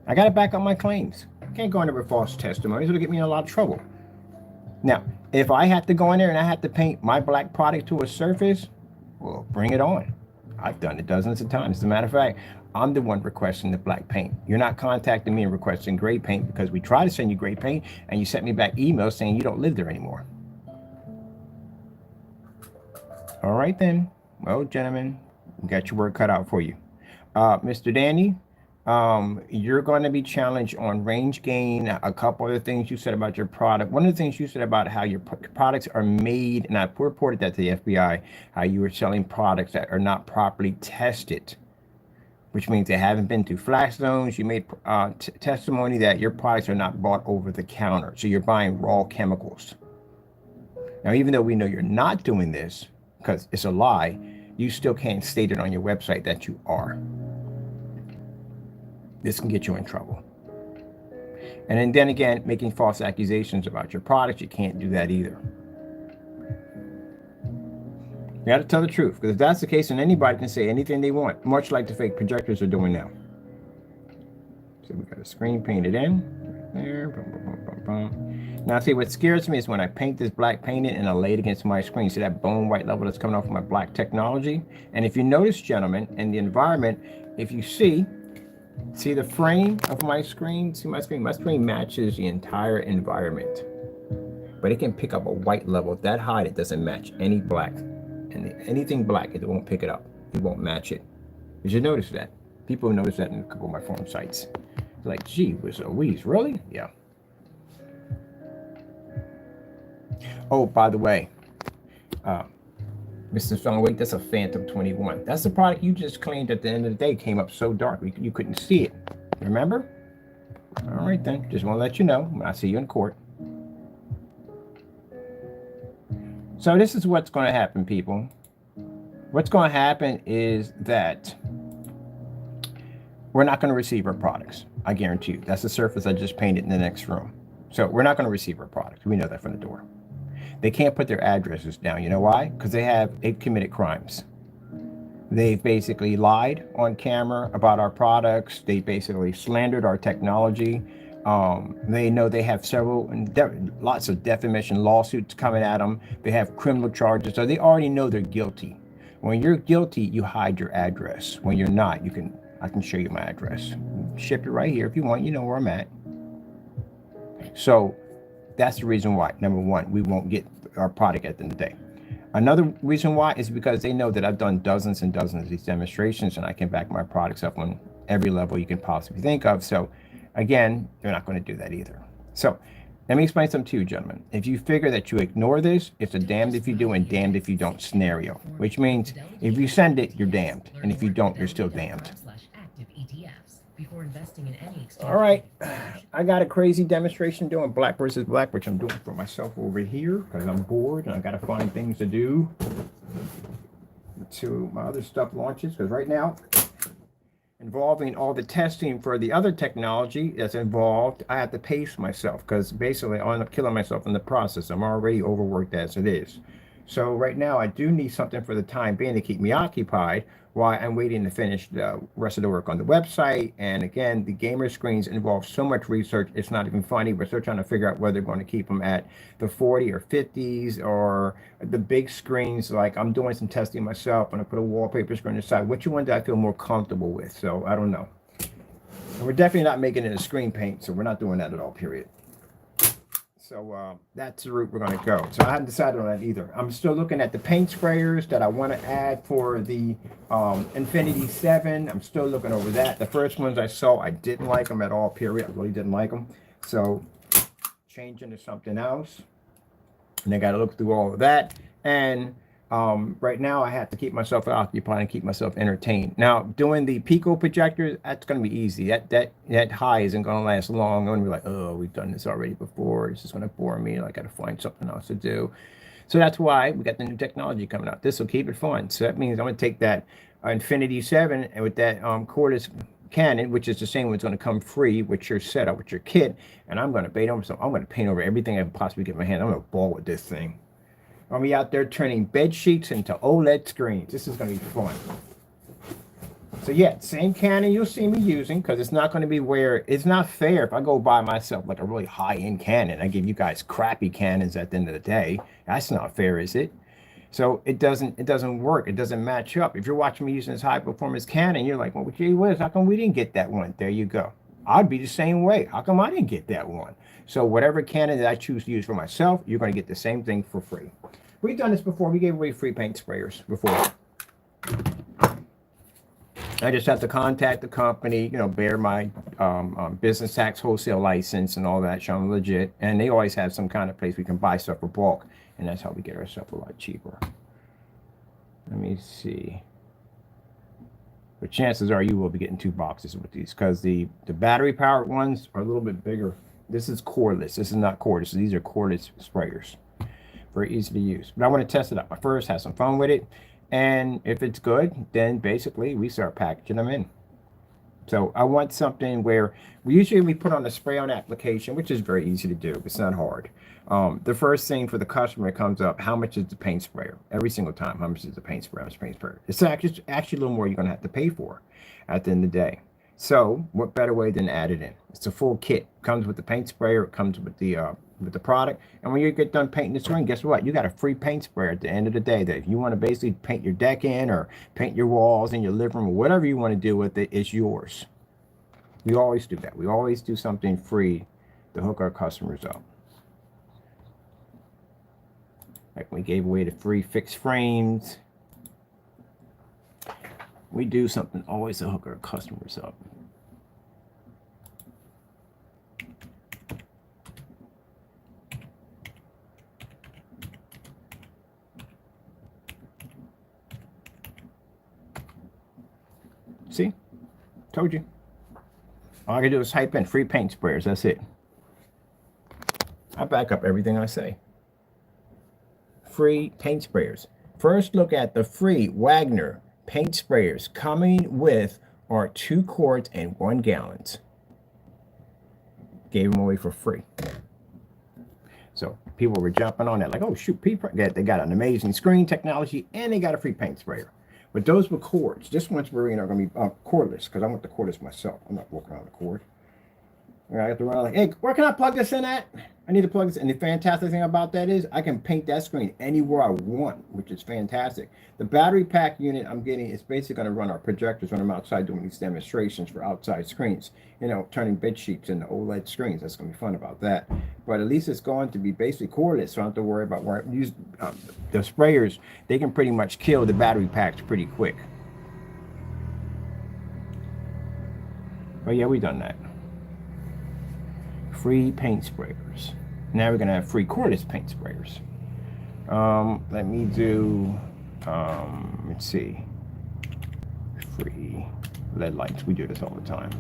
I got to back up my claims. I can't go in there with false testimonies. It'll get me in a lot of trouble. Now, if I have to go in there and I have to paint my black product to a surface, well, bring it on. I've done it dozens of times. As a matter of fact, I'm the one requesting the black paint. You're not contacting me and requesting gray paint because we try to send you gray paint and you sent me back emails saying you don't live there anymore. All right, then. Well, gentlemen, we got your work cut out for you. Mr. Danny, you're going to be challenged on range gain, a couple other things you said about your product. One of the things you said about how your products are made, and I reported that to the FBI, how you were selling products that are not properly tested, which means they haven't been through flash zones. You made testimony that your products are not bought over the counter, so you're buying raw chemicals. Now, even though we know you're not doing this, because it's a lie, you still can't state it on your website that you are. This can get you in trouble. And then again, making false accusations about your product, you can't do that either. You got to tell the truth, because if that's the case, then anybody can say anything they want, much like the fake projectors are doing now. So we got a screen painted in, right there. Boom, boom, boom, boom, boom. Now, see, what scares me is when I paint this black painted and I lay it against my screen. See that bone white level that's coming off of my black technology? And if you notice, gentlemen, in the environment, if you see the frame of my screen? See my screen? My screen matches the entire environment. But it can pick up a white level that high that doesn't match any black. And anything black, it won't pick it up. It won't match it. You should notice that. People notice that in a couple of my forum sites. It's like, gee, whiz Louise, really? Yeah. Oh, by the way, Mr. Songwait, that's a Phantom 21. That's the product you just claimed at the end of the day came up so dark you couldn't see it. Remember? All right, then. Just want to let you know when I see you in court. So this is what's going to happen, people. what's going to happen is that we're not going to receive our products. I guarantee you. That's the surface I just painted in the next room. So we're not going to receive our products. We know that from the door. They can't put their addresses down. You know why? Because they've committed crimes. They've basically lied on camera about our products. They basically slandered our technology. They know they have lots of defamation lawsuits coming at them. They have criminal charges. So they already know they're guilty. When you're guilty, you hide your address. When you're not, I can show you my address. Ship it right here if you want. You know where I'm at. So that's the reason why. Number one, we won't get our product at the end of the day. Another reason why is because they know that I've done dozens and dozens of these demonstrations, and I can back my products up on every level you can possibly think of. So again, they're not going to do that either. So let me explain something to you, gentlemen. If you figure that you ignore this, it's a damned if you do and damned if you don't scenario, which means if you send it, you're damned. And if you don't, you're still damned. All right, I got a crazy demonstration doing black versus black, which I'm doing for myself over here because I'm bored and I got to find things to do until my other stuff launches. Because right now, involving all the testing for the other technology that's involved, I have to pace myself because basically I'll end up killing myself in the process. I'm already overworked as it is. So right now I do need something for the time being to keep me occupied while I'm waiting to finish the rest of the work on the website. And again, the gamer screens involve so much research, it's not even funny. We're still trying to figure out whether they're going to keep them at the 40 or 50s or the big screens. Like I'm doing some testing myself. I'm gonna put a wallpaper screen aside. Which one do I feel more comfortable with? So I don't know. And we're definitely not making it a screen paint, so we're not doing that at all, period. So that's the route we're going to go. So I haven't decided on that either. I'm still looking at the paint sprayers that I want to add for the Infinity 7. I'm still looking over that. The first ones I saw, I didn't like them at all, period. I really didn't like them. So changing to something else. And I got to look through all of that. And right now I have to keep myself occupied and keep myself entertained. Now, doing the Pico projectors, that's going to be easy. That high isn't going to last long. I'm going to be like, oh, we've done this already before. This is going to bore me. I got to find something else to do. So that's why we got the new technology coming out. This will keep it fun. So that means I'm going to take that Infinity 7 and with that cordless Canon, which is the same one's going to come free with your setup, with your kit, and I'm going to paint over. So I'm going to paint over everything I can possibly get my hand. I'm going to ball with this thing. I'll be out there turning bed sheets into OLED screens. This is going to be fun. So yeah, same Canon you'll see me using because it's not going to be where it's not fair if I go buy myself like a really high-end Canon. I give you guys crappy Canons at the end of the day. That's not fair, is it? So it doesn't work. It doesn't match up. If you're watching me using this high-performance Canon, you're like, well, gee whiz, how come we didn't get that one? There you go. I'd be the same way. How come I didn't get that one? So whatever Canon that I choose to use for myself, you're going to get the same thing for free. We've done this before. We gave away free paint sprayers before. I just have to contact the company, bear my business tax wholesale license and all that, show them legit. And they always have some kind of place we can buy stuff for bulk. And that's how we get ourselves a lot cheaper. Let me see. But chances are you will be getting 2 boxes with these because the battery powered ones are a little bit bigger. This is cordless. This is not cordless. These are cordless sprayers. Very easy to use. But I want to test it out first, have some fun with it. And if it's good, then basically we start packaging them in. So I want something where we put on a spray on application, which is very easy to do. It's not hard. The first thing for the customer comes up, how much is the paint sprayer? Every single time, how much is the paint sprayer? It's actually a little more you're going to have to pay for at the end of the day. So what better way than add it in? It's a full kit. It comes with the paint sprayer. It comes with the product. And when you get done painting the screen, guess what? You got a free paint sprayer at the end of the day that if you want to basically paint your deck in or paint your walls in your living room or whatever you want to do with it, it's yours. We always do that. We always do something free to hook our customers up. Like we gave away the free fixed frames. We do something always to hook our customers up. See? Told you. All I gotta do is type in free paint sprayers. That's it. I back up everything I say. Free paint sprayers. First, look at the free Wagner paint sprayers coming with our 2 quarts and 1 gallons. Gave them away for free. So people were jumping on that like, oh shoot, they got an amazing screen technology and they got a free paint sprayer. But those were cords. This one's going to be cordless, because I want the cordless myself. I'm not walking around the cord. I have to run like, hey, where can I plug this in at? I need to plug this in. And the fantastic thing about that is I can paint that screen anywhere I want, which is fantastic. The battery pack unit I'm getting is basically going to run our projectors when I'm outside doing these demonstrations for outside screens, you know, turning bed sheets into OLED screens. That's going to be fun about that. But at least it's going to be basically cordless, so I don't have to worry about where I use the sprayers. They can pretty much kill the battery packs pretty quick. But yeah, we've done that. Free paint sprayers. Now we're gonna have free cordless paint sprayers. Let me do, let's see, free LED lights. We do this all the time.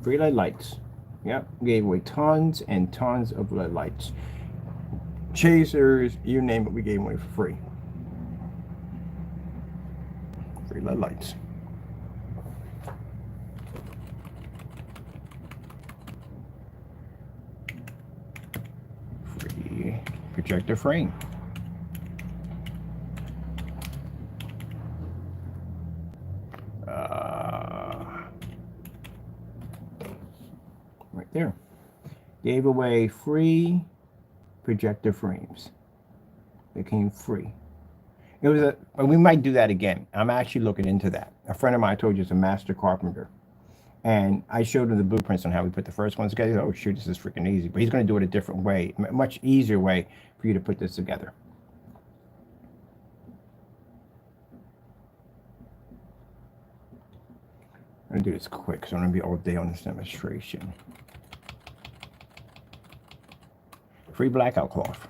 Free LED lights. Yep, gave away tons and tons of LED lights. Chasers, you name it, we gave away for free. Free LED lights. Projector frame. Right there. Gave away free projector frames. They came free. It was we might do that again. I'm actually looking into that. A friend of mine I told you is a master carpenter. And I showed him the blueprints on how we put the first ones together. Oh, shoot, this is freaking easy. But he's going to do it a different way, a much easier way for you to put this together. I'm going to do this quick because I'm going to be all day on this demonstration. Free blackout cloth.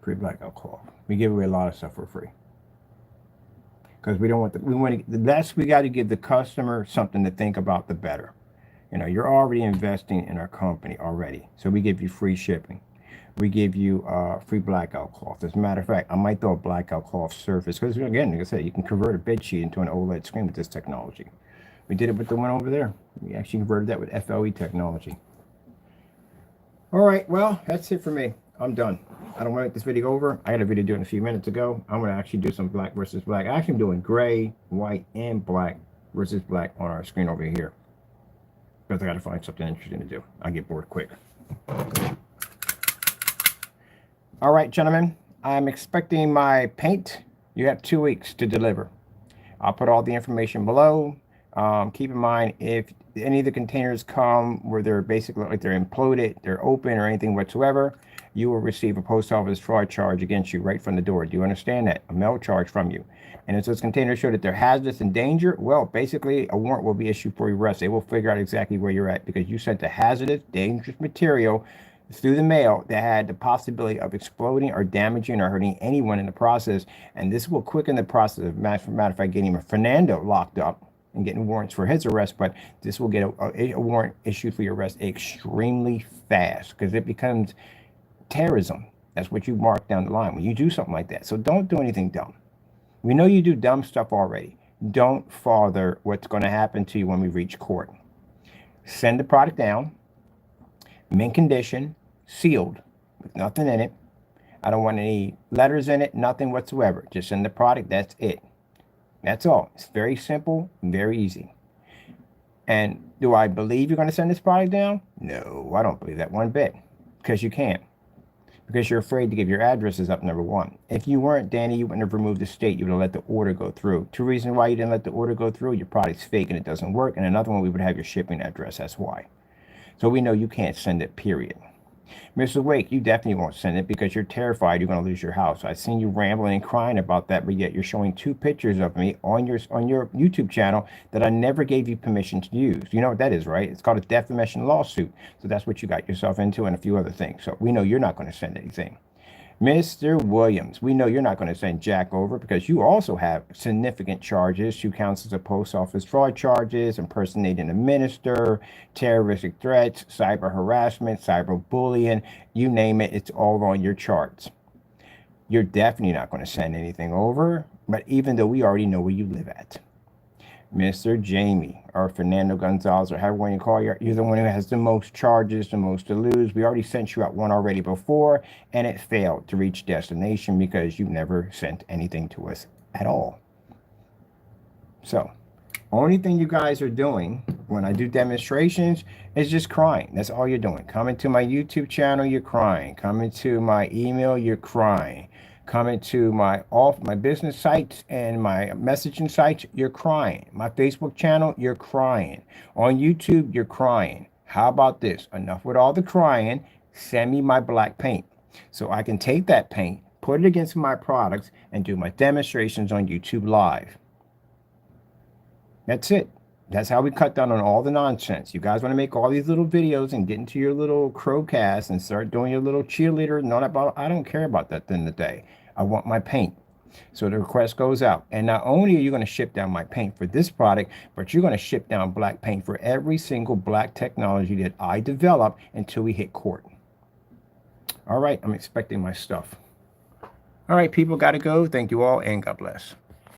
Free blackout cloth. We give away a lot of stuff for free because we don't want the less we got to give the customer something to think about, the better. You know, you're already investing in our company already, so we give you free shipping. We give you free blackout cloth. As a matter of fact, I might throw a blackout cloth surface because, again, like I said, you can convert a bed sheet into an OLED screen with this technology. We did it with the one over there. We actually converted that with FLE technology. All right, well, that's it for me. I'm done. I don't want to make this video over. I had a video doing a few minutes ago. I'm going to actually do some black versus black. Actually, I'm doing gray, white, and black versus black on our screen over here. Because I got to find something interesting to do. I get bored quick. All right, gentlemen. I'm expecting my paint. You have 2 weeks to deliver. I'll put all the information below. Keep in mind, if any of the containers come where they're basically like they're imploded, they're open or anything whatsoever, you will receive a post office fraud charge against you right from the door. Do you understand that? A mail charge from you. And if those containers show that they're hazardous and danger, well, basically a warrant will be issued for your arrest. They will figure out exactly where you're at because you sent a hazardous, dangerous material through the mail that had the possibility of exploding or damaging or hurting anyone in the process. And this will quicken the process of, matter of fact, getting Fernando locked up and getting warrants for his arrest, but this will get a warrant issued for your arrest extremely fast because it becomes terrorism. That's what you mark down the line when you do something like that. So don't do anything dumb. We know you do dumb stuff already. Don't father what's going to happen to you when we reach court. Send the product down, mint condition, sealed, with nothing in it. I don't want any letters in it, nothing whatsoever. Just send the product, that's it. That's all. It's very simple, very easy. And do I believe you're going to send this product down? No, I don't believe that one bit. Because you can't. Because you're afraid to give your addresses up, number one. If you weren't, Danny, you wouldn't have removed the state. You would have let the order go through. 2 reasons why you didn't let the order go through. Your product's fake and it doesn't work. And another one, we would have your shipping address. That's why. So we know you can't send it, period. Mr. Wake, you definitely won't send it because you're terrified you're going to lose your house. I've seen you rambling and crying about that, but yet you're showing 2 pictures of me on your YouTube channel that I never gave you permission to use. You know what that is, right? It's called a defamation lawsuit. So that's what you got yourself into and a few other things. So we know you're not going to send anything. Mr. Williams, we know you're not going to send Jack over because you also have significant charges. 2 counts of post office fraud charges, impersonating a minister, terroristic threats, cyber harassment, cyber bullying, you name it, it's all on your charts. You're definitely not going to send anything over, but even though we already know where you live at. Mr. Jaime or Fernando Gonzalez, or however you call you, you're the one who has the most charges, the most to lose. We already sent you out one already before, and it failed to reach destination because you never sent anything to us at all. So, only thing you guys are doing when I do demonstrations is just crying. That's all you're doing. Coming to my YouTube channel, you're crying. Coming to my email, you're crying. Coming to my business sites and my messaging sites, you're crying. My Facebook channel, you're crying. On YouTube, you're crying. How about this? Enough with all the crying. Send me my black paint so I can take that paint, put it against my products, and do my demonstrations on YouTube Live. That's it. That's how we cut down on all the nonsense. You guys want to make all these little videos and get into your little crowcast and start doing your little cheerleader and all that. I don't care about that at the end of the day. I want my paint. So the request goes out. And not only are you going to ship down my paint for this product, but you're going to ship down black paint for every single black technology that I develop until we hit court. All right. I'm expecting my stuff. All right, people, got to go. Thank you all, and God bless.